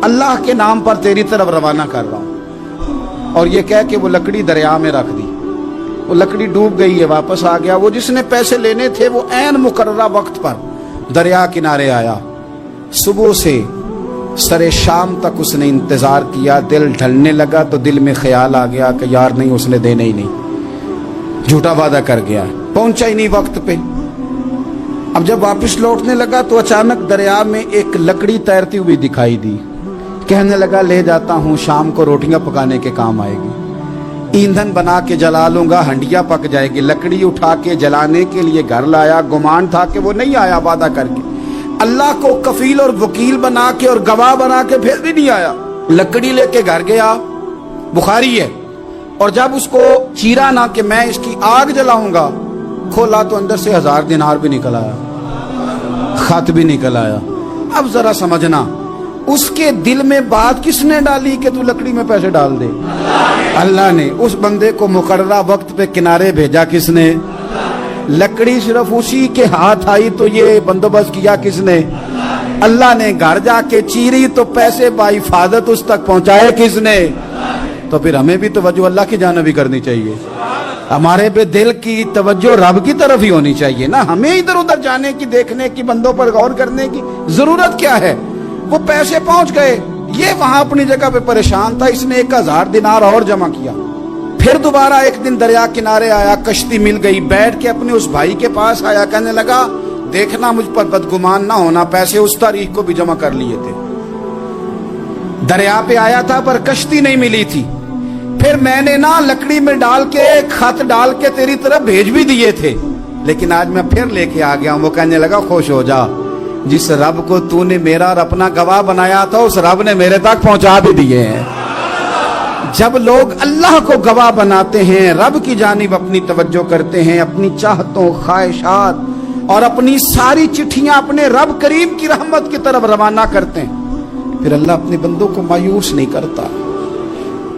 اللہ کے نام پر تیری طرف روانہ کر رہا ہوں۔ اور یہ کہہ کہ وہ لکڑی دریا میں رکھ دی، وہ لکڑی ڈوب گئی ہے، واپس آ گیا۔ وہ جس نے پیسے لینے تھے وہ عین مقررہ وقت پر دریا کنارے آیا۔ صبح سے سرے شام تک اس نے انتظار کیا، دل ڈھلنے لگا تو دل میں خیال آ گیا کہ یار نہیں، اس نے دینے ہی نہیں، جھوٹا وعدہ کر گیا، پہنچا ہی نہیں وقت پہ۔ اب جب واپس لوٹنے لگا تو اچانک دریا میں ایک لکڑی تیرتی ہوئی دکھائی دی، کہنے لگا لے جاتا ہوں، شام کو روٹیاں پکانے کے کام آئے گی، ایندھن بنا کے جلا لوں گا، ہنڈیا پک جائے گی۔ لکڑی اٹھا کے جلانے کے لیے گھر لایا، گمان تھا کہ وہ نہیں آیا وعدہ کر کے، اللہ کو کفیل اور وکیل بنا کے اور گواہ بنا کے پھر بھی نہیں آیا۔ لکڑی لے کے گھر گیا، بخاری ہے، اور جب اس کو چیرا نہ کہ میں اس کی آگ جلاؤں گا، کھولا تو اندر سے 1000 دینار بھی نکل آیا، خط بھی نکل آیا۔ اب ذرا سمجھنا، اس کے دل میں بات کس نے ڈالی کہ تو لکڑی میں پیسے ڈال دے؟ اللہ نے۔ اس بندے کو مقررہ وقت پہ کنارے بھیجا کس نے؟ لکڑی صرف اسی کے ہاتھ آئی تو یہ بندوبست کیا کس نے؟ اللہ نے۔ گھر جا کے چیری تو پیسے بحفاظت اس تک پہنچائے کس نے؟ تو پھر ہمیں بھی توجہ اللہ کی جانب ہی کرنی چاہیے، ہمارے پہ دل کی توجہ رب کی طرف ہی ہونی چاہیے نا، ہمیں ادھر ادھر جانے کی، دیکھنے کی، بندوں پر غور کرنے کی ضرورت کیا ہے؟ وہ پیسے پہنچ گئے، یہ وہاں اپنی جگہ پہ پریشان تھا، اس نے 1000 دینار اور جمع کیا۔ پھر دوبارہ ایک دن دریا کنارے آیا، کشتی مل گئی، بیٹھ کے اپنے اس بھائی کے پاس آیا، کہنے لگا دیکھنا مجھ پر بدگمان نہ ہونا، پیسے اس تاریخ کو بھی جمع کر لیے تھے، دریا پہ آیا تھا پر کشتی نہیں ملی تھی، پھر میں نے نا لکڑی میں ڈال کے خط ڈال کے تیری طرف بھیج بھی دیے تھے، لیکن آج میں پھر لے کے آ گیا ہوں۔ وہ کہنے لگا خوش ہو جا، جس رب کو تو نے میرا اور اپنا گواہ بنایا تھا اس رب نے میرے تک پہنچا بھی دیے ہیں۔ جب لوگ اللہ کو گواہ بناتے ہیں، رب کی جانب اپنی توجہ کرتے ہیں، اپنی چاہتوں، خواہشات اور اپنی ساری چٹھیاں اپنے رب کریم کی رحمت کی طرف روانہ کرتے ہیں، پھر اللہ اپنے بندوں کو مایوس نہیں کرتا،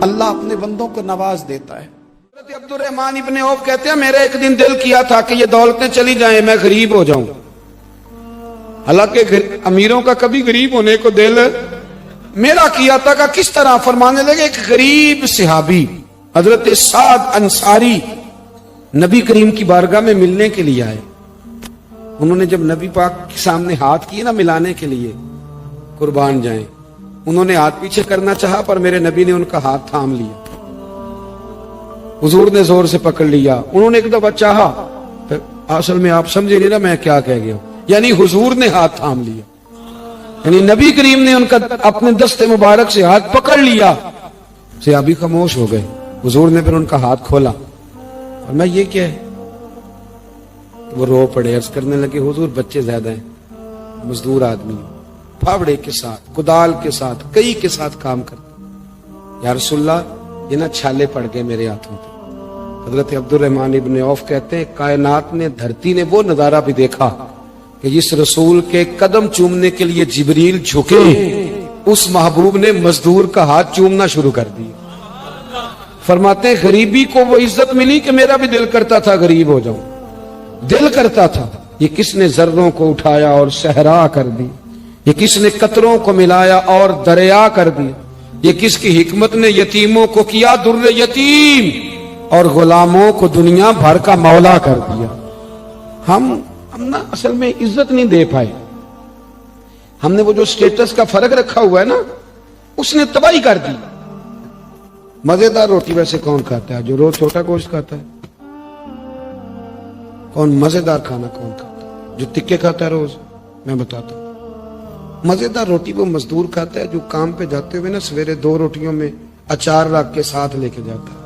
اللہ اپنے بندوں کو نواز دیتا ہے۔ حضرت عبد الرحمن ابن عوف کہتے ہیں میرا ایک دن دل کیا تھا کہ یہ دولتیں چلی جائیں، میں غریب ہو جاؤں۔ حالانکہ امیروں کا کبھی غریب ہونے کو دل میرا کیا تھا کہ کس طرح؟ فرمانے لگے ایک غریب صحابی حضرت سعد انصاری نبی کریم کی بارگاہ میں ملنے کے لیے آئے۔ انہوں نے جب نبی پاک کے سامنے ہاتھ کیے نا ملانے کے لیے، قربان جائیں، انہوں نے ہاتھ پیچھے کرنا چاہا پر میرے نبی نے ان کا ہاتھ تھام لیا، حضور نے زور سے پکڑ لیا۔ انہوں نے ایک دفعہ چاہا، اصل میں آپ سمجھے نہیں نا میں کیا کہہ گیا ہوں، یعنی حضور نے ہاتھ تھام لیا، یعنی نبی کریم نے ان کا اپنے دست مبارک سے ہاتھ پکڑ لیا۔ صحابی خاموش ہو گئے، حضور نے پھر ان کا ہاتھ کھولا اور میں یہ کیا ہے؟ وہ رو پڑے، عرض کرنے لگے حضور بچے زیادہ ہیں، مزدور آدمی ہیں، پھاوڑے کے ساتھ، کدال کے ساتھ، کئی کے ساتھ کام کرتے، یا رسول اللہ یہ نہ چھالے پڑ گئے میرے ہاتھوں پہ۔ حضرت عبد الرحمن ابن عوف کہتے ہیں کائنات نے، دھرتی نے وہ نظارہ بھی دیکھا کہ جس رسول کے قدم چومنے کے لیے جبریل جھکے، اس محبوب نے مزدور کا ہاتھ چومنا شروع کر دیا۔ فرماتے ہیں غریبی کو وہ عزت ملی کہ میرا بھی دل کرتا تھا غریب ہو جاؤں، دل کرتا تھا۔ یہ کس نے ذروں کو اٹھایا اور صحرا کر دی، یہ کس نے قطروں کو ملایا اور دریا کر دی، یہ کس کی حکمت نے یتیموں کو کیا در یتیم اور غلاموں کو دنیا بھر کا مولا کر دیا۔ ہم نا اصل میں عزت نہیں دے پائے، ہم نے وہ جو سٹیٹس کا فرق رکھا ہوا ہے نا، اس نے تباہی کر دی۔ مزیدار روٹی ویسے کون کھاتا ہے؟ جو روز چھوٹا گوشت کھاتا ہے؟ کون مزیدار کھانا کون کھاتا ہے؟ جو تکے کھاتا ہے روز؟ میں بتاتا ہوں، مزیدار روٹی وہ مزدور کھاتا ہے جو کام پہ جاتے ہوئے نا سویرے 2 روٹیوں میں اچار رکھ کے ساتھ لے کے جاتا ہے۔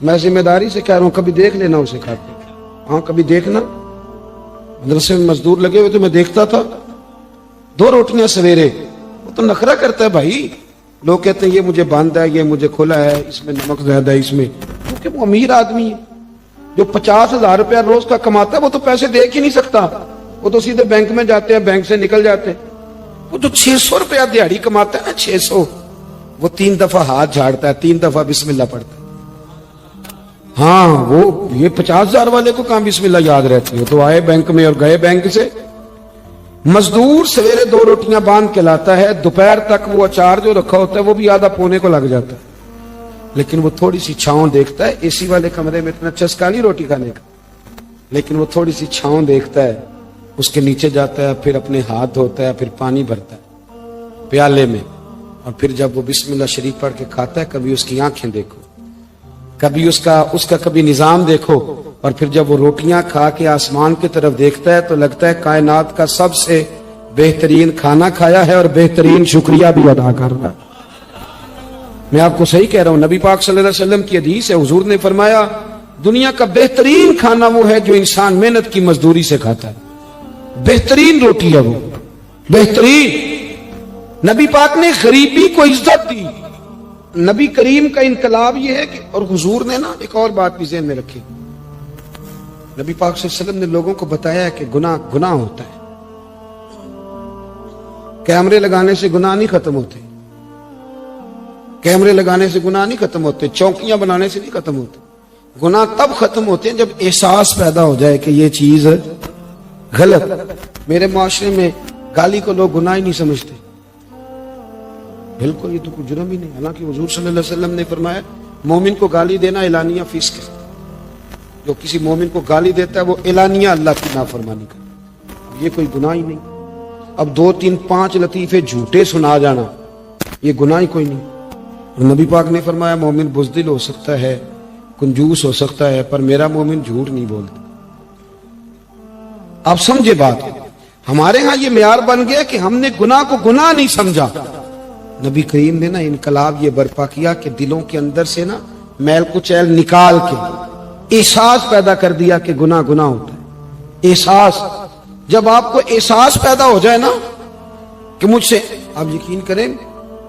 میں ذمہ داری سے کہہ رہا ہوں، کبھی دیکھ لینا اسے کھاتے، ہاں کبھی دیکھنا، مدرسے میں مزدور لگے ہوئے تو میں دیکھتا تھا 2 روٹیاں سویرے، وہ تو نخرہ کرتا ہے بھائی، لوگ کہتے ہیں یہ مجھے بند ہے، یہ مجھے کھلا ہے، اس میں نمک زیادہ ہے، اس میں، کیونکہ وہ امیر آدمی ہے جو 50,000 روپیہ روز کا کماتا ہے، وہ تو پیسے دیکھ ہی نہیں سکتا، وہ تو سیدھے بینک میں جاتے ہیں، بینک سے نکل جاتے ہیں۔ وہ جو 600 روپیہ دیہڑی کماتا ہے نا، 600، وہ 3 دفعہ ہاتھ جھاڑتا ہے، 3 دفعہ بسم اللہ پڑھتا ہے۔ ہاں وہ یہ 50,000 والے کو کہاں بسم اللہ یاد رہتی ہے؟ تو آئے بینک میں اور گئے بینک سے۔ مزدور سویرے 2 روٹیاں باندھ کے لاتا ہے، دوپہر تک وہ اچار جو رکھا ہوتا ہے وہ بھی آدھا پونے کو لگ جاتا ہے، لیکن وہ تھوڑی سی چھاؤں دیکھتا ہے۔ اے سی والے کمرے میں اتنا چسکا نہیں روٹی کھانے کا، لیکن وہ تھوڑی سی چھاؤں دیکھتا ہے، اس کے نیچے جاتا ہے، پھر اپنے ہاتھ دھوتا ہے، پھر پانی بھرتا ہے پیالے میں، اور پھر جب وہ بسم اللہ شریف پڑھ کے کھاتا ہے، کبھی اس کی آنکھیں دیکھو، کبھی اس کا کبھی نظام دیکھو، اور پھر جب وہ روٹیاں کھا کے آسمان کی طرف دیکھتا ہے تو لگتا ہے کائنات کا سب سے بہترین کھانا کھایا ہے اور بہترین شکریہ بھی ادا کر رہا ہے۔ میں آپ کو صحیح کہہ رہا ہوں، نبی پاک صلی اللہ علیہ وسلم کی حدیث ہے، حضور نے فرمایا دنیا کا بہترین کھانا وہ ہے جو انسان محنت کی مزدوری سے کھاتا ہے، بہترین روٹی ہے وہ، بہترین۔ نبی پاک نے غریبی کو عزت دی۔ نبی کریم کا انقلاب یہ ہے کہ، اور حضور نے نا ایک اور بات بھی ذہن میں رکھی، نبی پاک صلی اللہ علیہ وسلم نے لوگوں کو بتایا کہ گناہ ہوتا ہے، کیمرے لگانے سے گناہ نہیں ختم ہوتے، کیمرے لگانے سے گناہ نہیں ختم ہوتے، چوکیاں بنانے سے نہیں ختم ہوتے، گناہ تب ختم ہوتے ہیں جب احساس پیدا ہو جائے کہ یہ چیز غلط۔ میرے معاشرے میں گالی کو لوگ گناہ ہی نہیں سمجھتے، بالکل یہ تو کوئی جرم ہی نہیں، حالانکہ حضور صلی اللہ علیہ وسلم نے فرمایا مومن کو گالی دینا اعلانیہ فسق ہے، جو کسی مومن کو گالی دیتا ہے وہ اعلانیہ اللہ کی نافرمانی کرتا ہے، یہ کوئی گناہ ہی نہیں۔ اب 2 3 5 لطیفے جھوٹے سنا جانا یہ گناہ ہی کوئی نہیں۔ اور نبی پاک نے فرمایا مومن بزدل ہو سکتا ہے، کنجوس ہو سکتا ہے، پر میرا مومن جھوٹ نہیں بولتا۔ آپ سمجھے بات، ہمارے ہاں یہ معیار بن گیا کہ ہم نے گناہ کو گناہ نہیں سمجھا۔ نبی کریم نے نا انقلاب یہ برپا کیا کہ دلوں کے اندر سے نا میل کچیل نکال کے احساس پیدا کر دیا کہ گناہ ہوتا ہے۔ احساس، جب آپ کو احساس پیدا ہو جائے نا کہ مجھ سے، آپ یقین کریں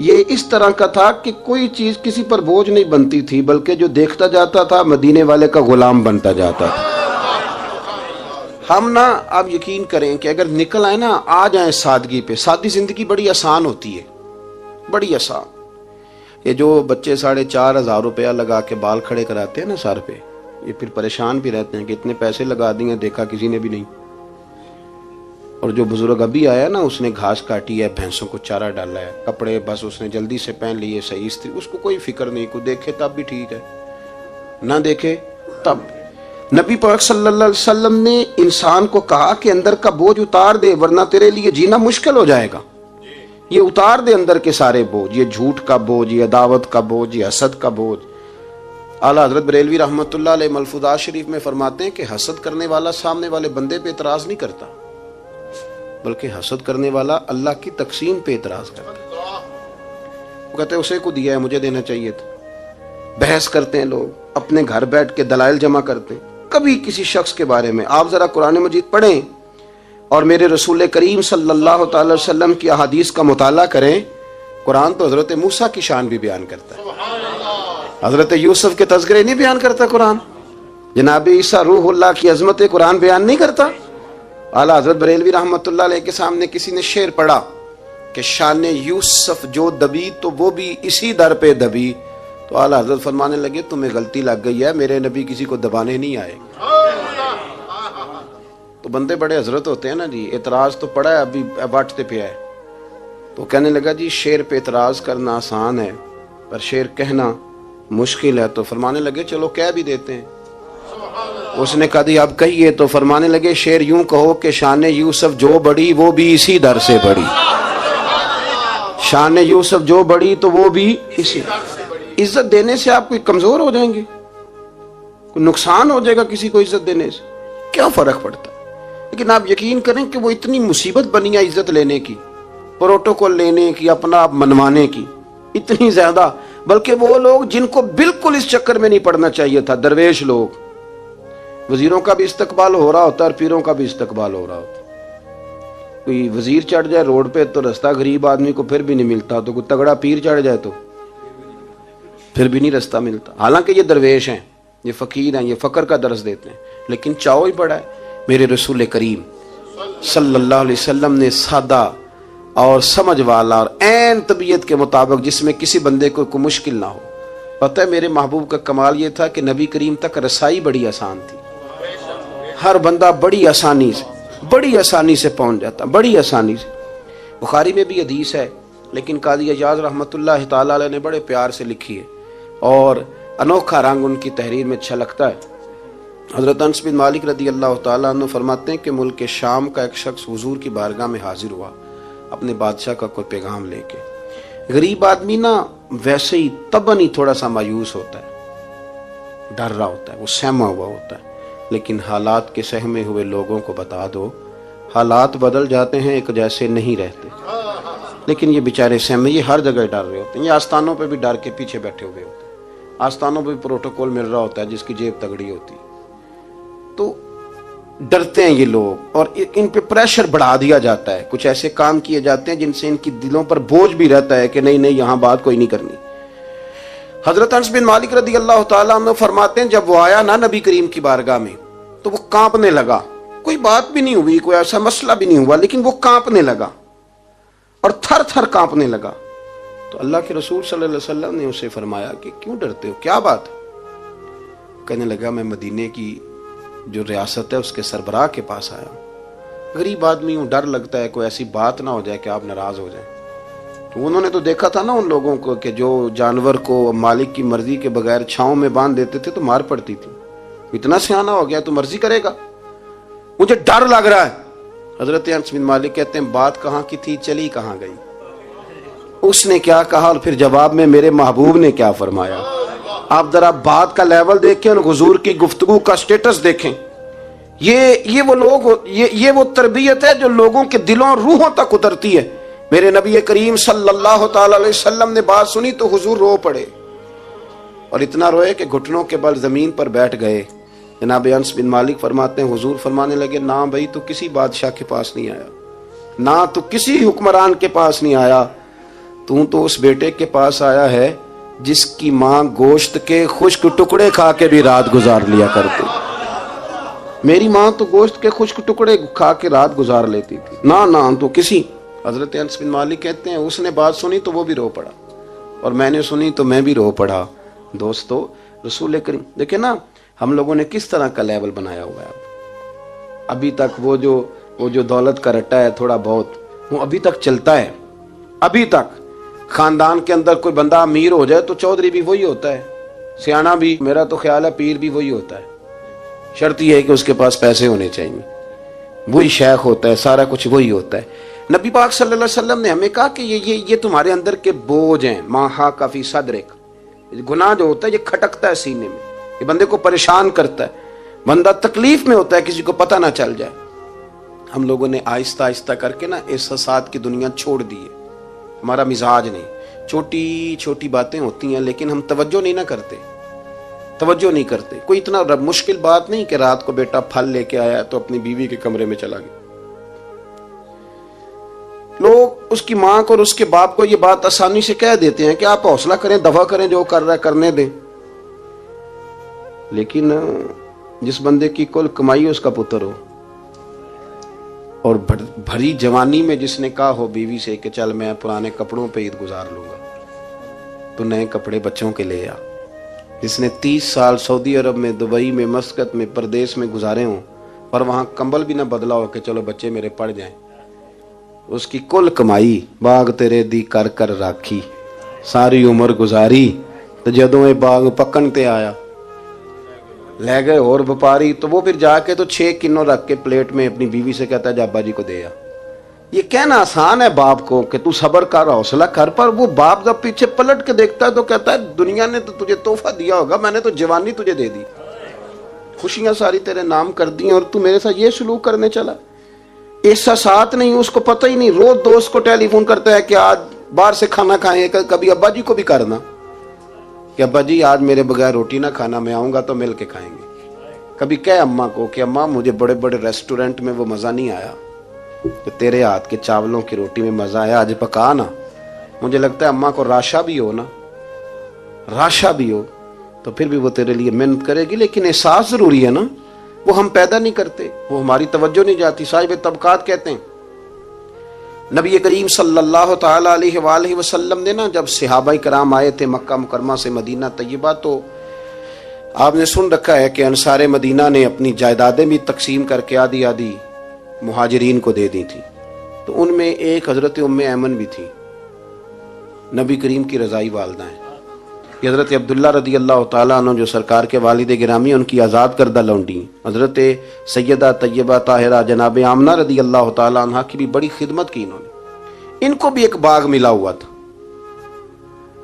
یہ اس طرح کا تھا کہ کوئی چیز کسی پر بوجھ نہیں بنتی تھی، بلکہ جو دیکھتا جاتا تھا مدینے والے کا غلام بنتا جاتا تھا۔ ہم نا آپ یقین کریں کہ اگر نکل آئے نا، آ جائیں سادگی پہ، سادی زندگی بڑی آسان ہوتی ہے، بڑی آسان۔ یہ جو بچے 4,500 روپیہ لگا کے بال کھڑے کراتے ہیں نا سر پہ، یہ پھر پریشان بھی رہتے ہیں کہ اتنے پیسے لگا دیے، دیکھا کسی نے بھی نہیں۔ اور جو بزرگ ابھی آیا نا، اس نے گھاس کاٹی ہے، بھینسوں کو چارہ ڈالا ہے، کپڑے بس اس نے جلدی سے پہن لیے، صحیح استری، اس کو کوئی فکر نہیں، کوئی دیکھے تب بھی ٹھیک ہے، نہ دیکھے تب۔ نبی پاک صلی اللہ علیہ وسلم نے انسان کو کہا کہ اندر کا بوجھ اتار دے، ورنہ تیرے لیے جینا مشکل ہو جائے گا۔ یہ اتار دے اندر کے سارے بوجھ، یہ جھوٹ کا بوجھ، یہ عداوت کا بوجھ، یہ حسد کا بوجھ۔ اعلیٰ حضرت بریلوی رحمۃ اللہ علیہ ملفوظات شریف میں فرماتے ہیں کہ حسد کرنے والا سامنے والے بندے پہ اعتراض نہیں کرتا، بلکہ حسد کرنے والا اللہ کی تقسیم پہ اعتراض کرتا ہے۔ وہ کہتے ہیں اسے کو دیا ہے، مجھے دینا چاہیے تھا۔ بحث کرتے ہیں لوگ، اپنے گھر بیٹھ کے دلائل جمع کرتے ہیں۔ کبھی کسی شخص کے بارے میں آپ ذرا قرآن مجید پڑھیں اور میرے رسول کریم صلی اللہ تعالی وسلم کی احادیث کا مطالعہ کریں۔ قرآن تو حضرت موسیٰ کی شان بھی بیان کرتا ہے، حضرت یوسف کے تذکرے نہیں بیان کرتا قرآن، جناب عیسیٰ روح اللہ کی عظمت قرآن بیان نہیں کرتا۔ اعلیٰ حضرت بریلوی رحمۃ اللہ علیہ کے سامنے کسی نے شعر پڑھا کہ شان یوسف جو دبی تو وہ بھی اسی در پہ دبی، تو اعلیٰ حضرت فرمانے لگے تمہیں غلطی لگ گئی ہے، میرے نبی کسی کو دبانے نہیں آئے۔ تو بندے بڑے حضرت ہوتے ہیں نا جی، اعتراض تو پڑا ہے، ابھی باٹتے پہ ہے، تو کہنے لگا جی شعر پہ اعتراض کرنا آسان ہے پر شعر کہنا مشکل ہے، تو فرمانے لگے چلو کہہ بھی دیتے ہیں۔ اس نے کہا دی اب کہیے، تو فرمانے لگے شعر یوں کہو کہ شان یوسف جو بڑی وہ بھی اسی در سے بڑی، شان یوسف جو بڑی تو وہ بھی اسی۔ عزت دینے سے آپ کوئی کمزور ہو جائیں گے؟ کوئی نقصان ہو جائے گا کسی کو عزت دینے سے؟ کیا فرق پڑتا؟ لیکن آپ یقین کریں کہ وہ اتنی مصیبت بنی ہے عزت لینے کی، پروٹوکول لینے کی، اپنا آپ منوانے کی، اتنی زیادہ، بلکہ وہ لوگ جن کو بالکل اس چکر میں نہیں پڑنا چاہیے تھا، درویش لوگ، وزیروں کا بھی استقبال ہو رہا ہوتا ہے اور پیروں کا بھی استقبال ہو رہا ہوتا ہے۔ کوئی وزیر چڑھ جائے روڈ پہ تو رستہ غریب آدمی کو پھر بھی نہیں ملتا، تو کوئی تگڑا پیر چڑھ جائے تو پھر بھی نہیں رستہ ملتا۔ حالانکہ یہ درویش ہیں، یہ فقیر ہیں، یہ فقر کا درس دیتے ہیں، لیکن چاؤ ہی بڑا ہے۔ میرے رسول کریم صلی اللہ علیہ وسلم نے سادہ اور سمجھ والا اور عین طبیعت کے مطابق، جس میں کسی بندے کو کوئی مشکل نہ ہو۔ پتہ ہے میرے محبوب کا کمال یہ تھا کہ نبی کریم تک رسائی بڑی آسان تھی، ہر بندہ بڑی آسانی سے پہنچ جاتا، بڑی آسانی سے۔ بخاری میں بھی حدیث ہے، لیکن قاضی اعجاز رحمۃ اللہ تعالی علیہ نے بڑے پیار سے لکھی ہے اور انوکھا رنگ ان کی تحریر میں اچھا لگتا ہے۔ حضرت انس بن مالک رضی اللہ تعالیٰ عنہ فرماتے ہیں کہ ملک شام کا ایک شخص حضور کی بارگاہ میں حاضر ہوا اپنے بادشاہ کا کوئی پیغام لے کے۔ غریب آدمی نا ویسے ہی طبعاً ہی تھوڑا سا مایوس ہوتا ہے، ڈر رہا ہوتا ہے، وہ سہما ہوا ہوتا ہے، لیکن حالات کے سہمے ہوئے لوگوں کو بتا دو حالات بدل جاتے ہیں، ایک جیسے نہیں رہتے۔ لیکن یہ بیچارے سہمے، یہ ہر جگہ ڈر رہے ہوتے ہیں، یہ آستانوں پہ بھی ڈر کے پیچھے بیٹھے ہوئے ہوتے ہیں، آستانوں پہ بھی پروٹوکول مل رہا ہوتا ہے جس کی جیب تگڑی ہوتی، تو ڈرتے ہیں یہ لوگ، اور ان پہ پریشر بڑھا دیا جاتا ہے، کچھ ایسے کام کیے جاتے ہیں جن سے ان کی دلوں پر بوجھ بھی رہتا ہے کہ نہیں یہاں بات کوئی نہیں کرنی۔ حضرت انس بن مالک رضی اللہ تعالیٰ عنہ فرماتے ہیں جب وہ آیا نا نبی کریم کی بارگاہ میں تو وہ کانپنے لگا، کوئی بات بھی نہیں ہوئی، کوئی ایسا مسئلہ بھی نہیں ہوا، لیکن وہ کانپنے لگا اور تھر تھر کانپنے لگا۔ تو اللہ کے رسول صلی اللہ علیہ وسلم نے اسے فرمایا کہ کیوں ڈرتے ہو، کیا بات؟ کہنے لگا میں مدینے کی جو ریاست ہے اس کے سربراہ کے پاس آیا ہوں، غریب آدمی ہوں، ڈر لگتا ہے کوئی ایسی بات نہ ہو جائے کہ آپ ناراض ہو جائیں۔ تو انہوں نے تو دیکھا تھا نا ان لوگوں کو کہ جو جانور کو مالک کی مرضی کے بغیر چھاؤں میں باندھ دیتے تھے تو مار پڑتی تھی، اتنا سیانہ ہو گیا تو مرضی کرے گا، مجھے ڈر لگ رہا ہے۔ حضرت انس بن مالک کہتے ہیں بات کہاں کی تھی، چلی کہاں گئی؟ اس نے کیا کہا اور پھر جواب میں میرے محبوب نے کیا فرمایا؟ آپ ذرا بات کا لیول دیکھیں اور حضور کی گفتگو کا سٹیٹس دیکھیں۔ یہ وہ لوگ، یہ وہ تربیت ہے جو لوگوں کے دلوں اور روحوں تک اترتی ہے۔ میرے نبی کریم صلی اللہ تعالی علیہ وسلم نے بات سنی تو حضور رو پڑے، اور اتنا روئے کہ گھٹنوں کے بل زمین پر بیٹھ گئے۔ جناب انس بن مالک فرماتے ہیں حضور فرمانے لگے نہ بھائی تو کسی بادشاہ کے پاس نہیں آیا، نہ تو کسی حکمران کے پاس نہیں آیا، تو اس بیٹے کے پاس آیا ہے جس کی ماں گوشت کے خشک ٹکڑے کھا کے بھی رات گزار لیا کرتی. میری ماں تو گوشت کے خشک ٹکڑے کھا کے رات گزار لیتی تھی. نہ تو کسی. حضرت انس بن مالک کہتے ہیں اس نے بات سنی تو وہ بھی رو پڑا, اور میں نے سنی تو میں بھی رو پڑا. دوستو, رسول کریم دیکھیں نا ہم لوگوں نے کس طرح کا لیول بنایا ہوا ہے. ابھی تک وہ جو دولت کا رٹا ہے تھوڑا بہت, وہ ابھی تک چلتا ہے. ابھی تک خاندان کے اندر کوئی بندہ امیر ہو جائے تو چودھری بھی وہی ہوتا ہے, سیانہ بھی, میرا تو خیال ہے پیر بھی وہی ہوتا ہے. شرط یہ ہے کہ اس کے پاس پیسے ہونے چاہیے. وہی شیخ ہوتا ہے, سارا کچھ وہی ہوتا ہے. نبی پاک صلی اللہ علیہ وسلم نے ہمیں کہا کہ یہ تمہارے اندر کے بوجھ ہیں. ماہا کافی صدرک, گناہ جو ہوتا ہے یہ کھٹکتا ہے سینے میں, یہ بندے کو پریشان کرتا ہے, بندہ تکلیف میں ہوتا ہے کسی کو پتہ نہ چل جائے. ہم لوگوں نے آہستہ آہستہ کر کے نا احساسات کی دنیا چھوڑ دی ہے. ہمارا مزاج نہیں, چھوٹی چھوٹی باتیں ہوتی ہیں لیکن ہم توجہ نہیں کرتے. کوئی اتنا مشکل بات نہیں کہ رات کو بیٹا پھل لے کے آیا تو اپنی بیوی کے کمرے میں چلا گیا. لوگ اس کی ماں کو اور اس کے باپ کو یہ بات آسانی سے کہہ دیتے ہیں کہ آپ حوصلہ کریں, دفع کریں, جو کر رہا ہے کرنے دیں. لیکن جس بندے کی کل کمائی اس کا پتر ہو, اور بھری جوانی میں جس نے کہا ہو بیوی سے کہ چل میں پرانے کپڑوں پہ عید گزار لوں گا, تو نئے کپڑے بچوں کے لے آ. جس نے 30 سال سعودی عرب میں, دبئی میں, مسقط میں, پردیس میں گزارے ہوں پر وہاں کمبل بھی نہ بدلا ہو کہ چلو بچے میرے پڑ جائیں, اس کی کل کمائی باغ تیرے دی کر کر راکھی, ساری عمر گزاری تو جدوں یہ باغ پکن تے آیا لے گئے اور وپاری, تو وہ پھر جا کے تو 6 کنو رکھ کے پلیٹ میں اپنی بیوی سے کہتا ہے جا ابا جی کو دے آ. یہ کہنا آسان ہے باپ کو کہ تو صبر کر, حوصلہ کر, پر وہ باپ جب پیچھے پلٹ کے دیکھتا ہے تو کہتا ہے دنیا نے تو تجھے تحفہ دیا ہوگا, میں نے تو جوانی تجھے دے دی, خوشیاں ساری تیرے نام کر دی, اور تو میرے ساتھ یہ سلوک کرنے چلا. احساسات نہیں, اس کو پتہ ہی نہیں. روز دوست کو ٹیلی فون کرتا ہے کہ آج باہر سے کھانا کھائیں. کبھی ابا جی کو بھی کرنا کہ ابا جی آج میرے بغیر روٹی نہ کھانا, میں آؤں گا تو مل کے کھائیں گے. کبھی کہے اماں کو کہ اماں مجھے بڑے بڑے ریسٹورنٹ میں وہ مزہ نہیں آیا کہ تیرے ہاتھ کے چاولوں کی روٹی میں مزہ آیا, آج پکا نا. مجھے لگتا ہے اماں کو راشا بھی ہو تو پھر بھی وہ تیرے لیے محنت کرے گی. لیکن احساس ضروری ہے نا, وہ ہم پیدا نہیں کرتے, وہ ہماری توجہ نہیں جاتی. صاحب طبقات کہتے ہیں نبی کریم صلی اللہ تعالی علیہ وآلہ وسلم نے نا جب صحابہ کرام آئے تھے مکہ مکرمہ سے مدینہ طیبہ, تو آپ نے سن رکھا ہے کہ انصار مدینہ نے اپنی جائیدادیں بھی تقسیم کر کے آدھی آدھی مہاجرین کو دے دی تھی. تو ان میں ایک حضرت ام ایمن بھی تھی, نبی کریم کی رضائی والدہ ہیں. یہ حضرت عبداللہ رضی اللہ تعالیٰ عنہ جو سرکار کے والد گرامی, ان کی آزاد کردہ لونڈی. حضرت سیدہ طیبہ طاہرہ جناب آمنہ رضی اللہ تعالیٰ عنہ کی بھی بڑی خدمت کی انہوں نے. ان کو بھی ایک باغ ملا ہوا تھا.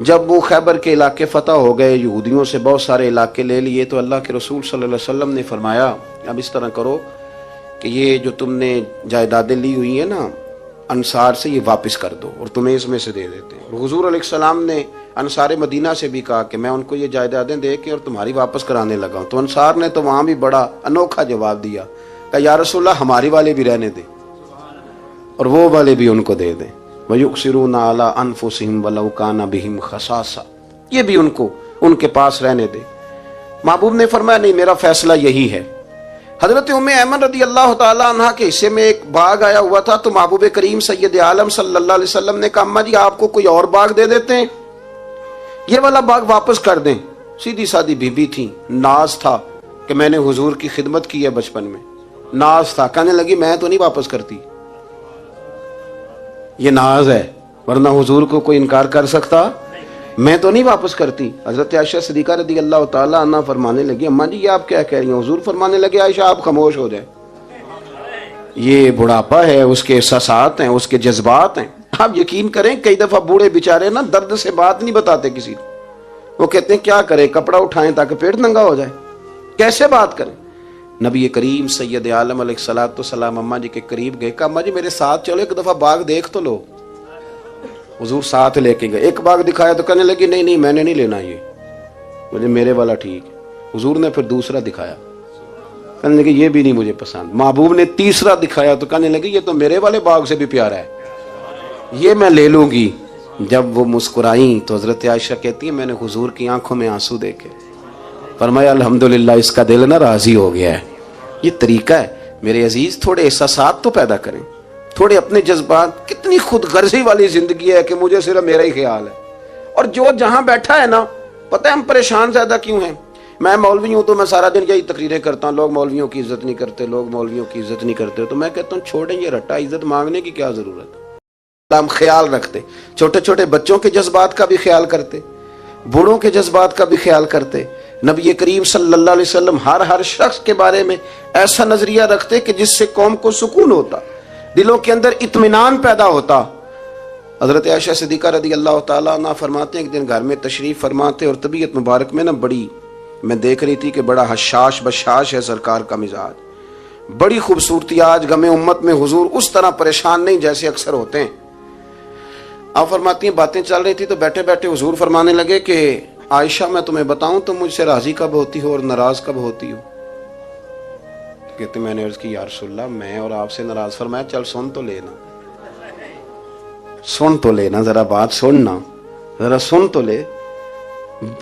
جب وہ خیبر کے علاقے فتح ہو گئے, یہودیوں سے بہت سارے علاقے لے لیے, تو اللہ کے رسول صلی اللہ علیہ وسلم نے فرمایا اب اس طرح کرو کہ یہ جو تم نے جائیدادیں لی ہوئی ہیں نا انصار سے, یہ واپس کر دو اور تمہیں اس میں سے دے دیتے ہیں. اور حضور علیہ السلام نے انصار مدینہ سے بھی کہا کہ میں ان کو یہ جائیدادیں دے کے اور تمہاری واپس کرانے لگا ہوں. تو انصار نے تو وہاں بھی بڑا انوکھا جواب دیا کہ یا رسول اللہ ہماری والے بھی رہنے دیں اور وہ والے بھی ان کو دے دیں. وَيُؤْثِرُونَ عَلَىٰ أَنفُسِهِمْ وَلَوْ كَانَ بِهِمْ خَصَاصَةٌ, یہ بھی ان کے پاس رہنے دے. محبوب نے فرمایا نہیں, میرا فیصلہ یہی ہے. حضرت ام ایمن رضی اللہ تعالی عنہ کے حصے میں ایک باغ آیا ہوا تھا, تو محبوب کریم سید عالم صلی اللہ علیہ وسلم نے کہا اماں جی آپ کو کوئی اور باغ دے دیتے ہیں, یہ والا باغ واپس کر دیں. سیدھی سادی بیوی تھی, ناز تھا کہ میں نے حضور کی خدمت کی ہے بچپن میں, ناز تھا. کہنے لگی میں تو نہیں واپس کرتی, یہ ناز ہے, ورنہ حضور کو کوئی انکار کر سکتا, میں تو نہیں واپس کرتی. حضرت عائشہ صدیقہ رضی اللہ تعالی عنہ فرمانے لگی اماں جی یہ آپ کیا کہہ رہی ہیں؟ حضور فرمانے لگے عائشہ آپ خاموش ہو جائیں, یہ بڑھاپا ہے, اس کے احساسات ہیں, اس کے جذبات ہیں. آپ یقین کریں کئی دفعہ بوڑھے بیچارے نا درد سے بات نہیں بتاتے کسی کو, وہ کہتے ہیں کیا کریں, کپڑا اٹھائیں تاکہ پیٹ ننگا ہو جائے, کیسے بات کریں. نبی کریم سید عالم علیہ الصلوۃ والسلام اماں جی کے قریب گئے, کہا اماں جی میرے ساتھ چلو ایک دفعہ باغ دیکھ تو لو. حضور ساتھ لے کے گئے, ایک باغ دکھایا تو کہنے لگی نہیں میں نے نہیں لینا, یہ مجھے میرے والا ٹھیک ہے. حضور نے پھر دوسرا دکھایا, کہنے لگی یہ بھی نہیں مجھے پسند. محبوب نے تیسرا دکھایا تو کہنے لگی یہ تو میرے والے باغ سے بھی پیارا ہے, یہ میں لے لوں گی. جب وہ مسکرائیں تو حضرت عائشہ کہتی ہے میں نے حضور کی آنکھوں میں آنسو دیکھے، فرمایا الحمدللہ اس کا دل نہ راضی ہو گیا ہے۔ یہ طریقہ ہے میرے عزیز، تھوڑے احساسات تو پیدا کریں، تھوڑے اپنے جذبات۔ کتنی خود غرضی والی زندگی ہے کہ مجھے صرف میرا ہی خیال ہے، اور جو جہاں بیٹھا ہے نا، پتہ ہے ہم پریشان زیادہ کیوں ہیں؟ میں مولوی ہوں تو میں سارا دن یہی تقریریں کرتا ہوں، لوگ مولویوں کی عزت نہیں کرتے، لوگ مولویوں کی عزت نہیں کرتے، تو میں کہتا ہوں چھوڑیں یہ رٹا، عزت مانگنے کی کیا ضرورت ہے؟ ہم خیال رکھتے، چھوٹے چھوٹے بچوں کے جذبات کا بھی خیال کرتے، بوڑھوں کے جذبات کا بھی خیال کرتے۔ نبی کریم صلی اللہ علیہ وسلم ہر شخص کے بارے میں ایسا نظریہ رکھتے کہ جس سے قوم کو سکون ہوتا، دلوں کے اندر اطمینان پیدا ہوتا۔ حضرت عائشہ صدیقہ رضی اللہ تعالیٰ عنہ فرماتے ہیں ایک دن گھر میں تشریف فرماتے اور طبیعت مبارک میں بڑی، میں دیکھ رہی تھی کہ بڑا حشاش بشاش ہے سرکار کا مزاج، بڑی خوبصورتی۔ آج غم امت میں حضور اس طرح پریشان نہیں جیسے اکثر ہوتے ہیں۔ آپ فرماتی ہیں باتیں چل رہی تھی تو بیٹھے بیٹھے حضور فرمانے لگے کہ عائشہ میں تمہیں بتاؤں تم مجھ سے راضی کب ہوتی ہو اور ناراض کب ہوتی ہو؟ کہتے میں نے عرض کی یا رسول اللہ میں اور آپ سے ناراض۔ فرمایا چل سن تو لینا، سن تو لینا، ذرا بات سننا، ذرا سن تو لے،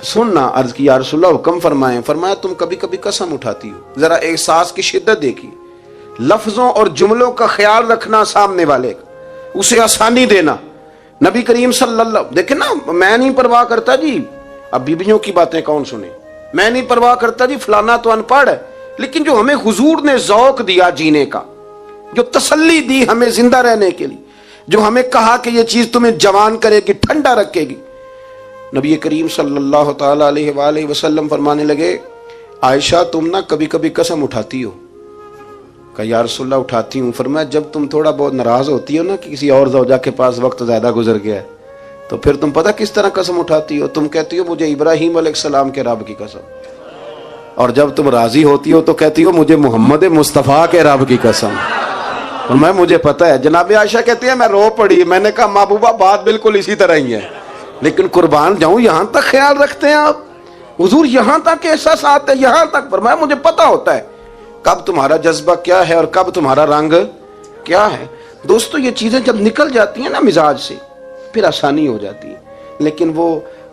سننا۔ عرض کی یا رسول اللہ حکم فرمائیں۔ فرمایا تم کبھی کبھی قسم اٹھاتی ہو، ذرا احساس کی شدت دیکھی، لفظوں اور جملوں کا خیال رکھنا، سامنے والے کا اسے آسانی دینا۔ نبی کریم صلی اللہ، دیکھیں نا، میں نہیں پرواہ کرتا جی اب بیویوں کی باتیں کون سنے، میں نہیں پرواہ کرتا جی فلانا تو ان پڑھ ہے، لیکن جو ہمیں حضور نے ذوق دیا جینے کا، جو تسلی دی ہمیں زندہ رہنے کے لیے، جو ہمیں کہا کہ یہ چیز تمہیں جوان کرے گی، ٹھنڈا رکھے گی، نبی کریم صلی اللہ تعالی علیہ وآلہ وسلم فرمانے لگے عائشہ تم نہ کبھی کبھی قسم اٹھاتی ہو؟ کہا یا رسول اللہ اٹھاتی ہوں۔ فرمایا جب تم تھوڑا بہت ناراض ہوتی ہو نا کہ کسی اور زوجہ کے پاس وقت زیادہ گزر گیا ہے، تو پھر تم پتہ کس طرح قسم اٹھاتی ہو؟ تم کہتی ہو مجھے ابراہیم علیہ السلام کے رب کی قسم، اور جب تم راضی ہوتی ہو تو کہتی ہو مجھے محمد مصطفیٰ کے رب کی قسم۔ اور مجھے پتہ ہے، جناب عائشہ کہتی ہے میں رو پڑی، میں نے کہا محبوبہ بات بالکل اسی طرح ہی ہے، لیکن قربان جاؤں یہاں تک خیال رکھتے ہیں آپ، حضور یہاں تک احساسات ہے، یہاں تک۔ فرمایا مجھے پتہ ہوتا ہے کب تمہارا جذبہ کیا ہے اور کب تمہارا رنگ کیا ہے۔ دوستو یہ چیزیں جب نکل جاتی ہیں نا مزاج سے پھر آسانی ہو جاتی ہے، لیکن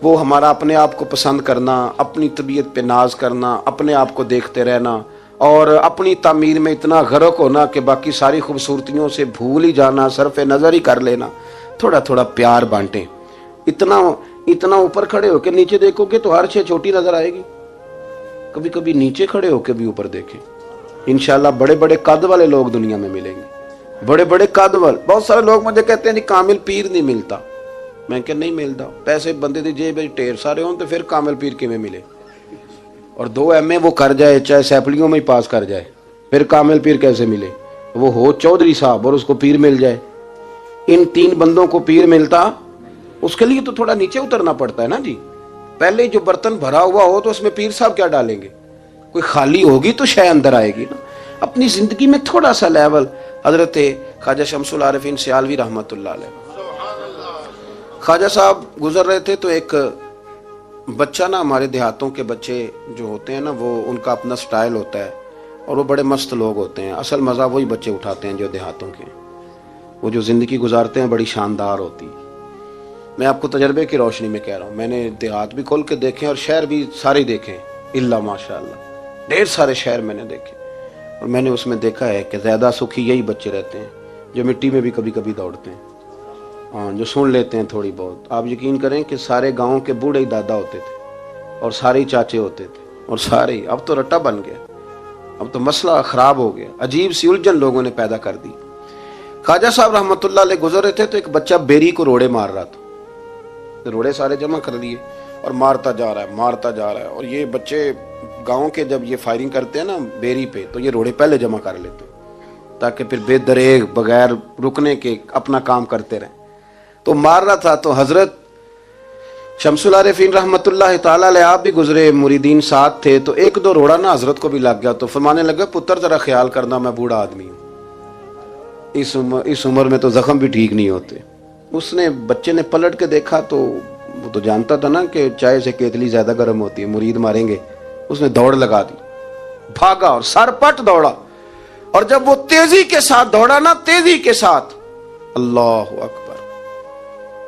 وہ ہمارا اپنے آپ کو پسند کرنا، اپنی طبیعت پہ ناز کرنا، اپنے آپ کو دیکھتے رہنا اور اپنی تعمیر میں اتنا غرق ہونا کہ باقی ساری خوبصورتیوں سے بھول ہی جانا، صرف نظر ہی کر لینا۔ تھوڑا تھوڑا پیار بانٹیں، اتنا اوپر کھڑے ہو کے نیچے دیکھو گے تو ہر چیز چھوٹی نظر آئے گی، کبھی کبھی نیچے کھڑے ہو کے بھی اوپر دیکھیں، انشاءاللہ بڑے بڑے قد والے لوگ دنیا میں ملیں گے، بڑے بڑے قد والے۔ بہت سارے لوگ مجھے کہتے ہیں کامل پیر نہیں ملتا، میں کہ نہیں ملتا، پیسے بندے دی جیب ٹھیر سارے ہوں تو پھر کامل پیر کیویں ملے؟ اور 2 MA وہ کر جائے چاہے سیپلیوں میں ہی پاس کر جائے، پھر کامل پیر کیسے ملے؟ وہ ہو چودھری صاحب اور اس کو پیر مل جائے، ان 3 بندوں کو پیر ملتا، اس کے لیے تو تھوڑا نیچے اترنا پڑتا ہے نا جی۔ پہلے جو برتن بھرا ہوا ہو تو اس میں پیر صاحب کیا ڈالیں گے؟ کوئی خالی ہوگی تو شے اندر آئے گی نا۔ اپنی زندگی میں تھوڑا سا لیول۔ حضرت خواجہ شمس العارفین سیالوی رحمۃ اللہ علیہ، خواجہ صاحب گزر رہے تھے تو ایک بچہ نا، ہمارے دیہاتوں کے بچے جو ہوتے ہیں نا وہ ان کا اپنا سٹائل ہوتا ہے اور وہ بڑے مست لوگ ہوتے ہیں، اصل مزہ وہی بچے اٹھاتے ہیں جو دیہاتوں کے، وہ جو زندگی گزارتے ہیں بڑی شاندار ہوتی۔ میں آپ کو تجربے کی روشنی میں کہہ رہا ہوں، میں نے دیہات بھی کھول کے دیکھے اور شہر بھی سارے دیکھے، اللہ ماشاء اللہ ڈھیر سارے شہر میں نے دیکھے، اور میں نے اس میں دیکھا ہے کہ زیادہ سکھی یہی بچے رہتے ہیں جو مٹی میں بھی کبھی کبھی دوڑتے ہیں، ہاں جو سن لیتے ہیں تھوڑی بہت۔ آپ یقین کریں کہ سارے گاؤں کے بوڑھے ہی دادا ہوتے تھے اور سارے ہی چاچے ہوتے تھے اور سارے ہی، اب تو رٹا بن گیا، اب تو مسئلہ خراب ہو گیا، عجیب سی الجھن لوگوں نے پیدا کر دی۔ خواجہ صاحب رحمۃ اللہ علیہ گزر رہے تھے تو ایک بچہ بیری کو روڑے مار رہا تھا، روڑے سارے جمع کر لیے اور مارتا جا رہا ہے، اور یہ بچے گاؤں کے جب یہ فائرنگ کرتے ہیں نا بیری پہ تو یہ روڑے پہلے جمع کر لیتے ہیں تاکہ پھر بے دریغ بغیر رکنے کے اپنا کام کرتے رہیں۔ تو مار رہا تھا تو حضرت شمس العارفین رحمۃ اللہ تعالی علیہ آپ بھی گزرے، مریدین ساتھ تھے، تو 1-2 روڑا نا حضرت کو بھی لگ گیا، تو فرمانے لگا پتر ذرا خیال کرنا میں بوڑھا آدمی ہوں، اس عمر میں تو زخم بھی ٹھیک نہیں ہوتے۔ اس نے بچے نے پلٹ کے دیکھا تو وہ تو جانتا تھا نا کہ چائے سے کیتلی زیادہ گرم ہوتی ہے، مرید ماریں گے، اس نے دوڑ لگا دی، بھاگا اور سر پٹ دوڑا، اور جب وہ تیزی کے ساتھ دوڑا نا، تیزی کے ساتھ، اللہ اکبر،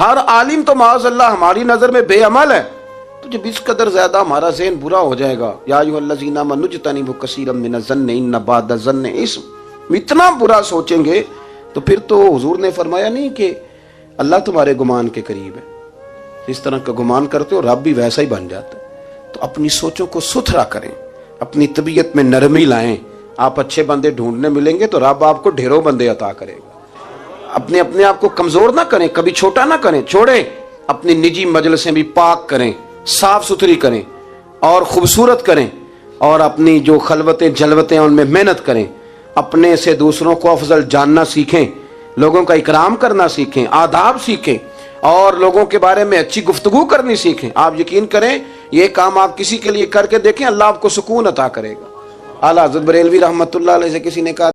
ہر عالم تو معاذ اللہ ہماری نظر میں بے عمل ہے، تو جب اس قدر زیادہ ہمارا ذہن برا ہو جائے گا، یا ایھا الذین آمنوا اجتنبوا کثیرا من الظن ان بعض الظن اثم، اتنا برا سوچیں گے تو پھر تو حضور نے فرمایا نہیں کہ اللہ تمہارے گمان کے قریب ہے، اس طرح کا گمان کرتے ہو رب بھی ویسا ہی بن جاتا ہے۔ تو اپنی سوچوں کو ستھرا کریں، اپنی طبیعت میں نرمی لائیں، آپ اچھے بندے ڈھونڈنے ملیں گے تو رب آپ کو ڈھیروں بندے عطا کرے گا۔ اپنے آپ کو کمزور نہ کریں، کبھی چھوٹا نہ کریں، چھوڑیں، اپنی نجی مجلسیں بھی پاک کریں، صاف ستھری کریں اور خوبصورت کریں، اور اپنی جو خلوتیں جلوتیں ان میں محنت کریں، اپنے سے دوسروں کو افضل جاننا سیکھیں، لوگوں کا اکرام کرنا سیکھیں، آداب سیکھیں، اور لوگوں کے بارے میں اچھی گفتگو کرنی سیکھیں۔ آپ یقین کریں یہ کام آپ کسی کے لیے کر کے دیکھیں، اللہ آپ کو سکون عطا کرے گا۔ اعلیٰ حضرت بریلوی رحمۃ اللہ علیہ سے کسی نے کہا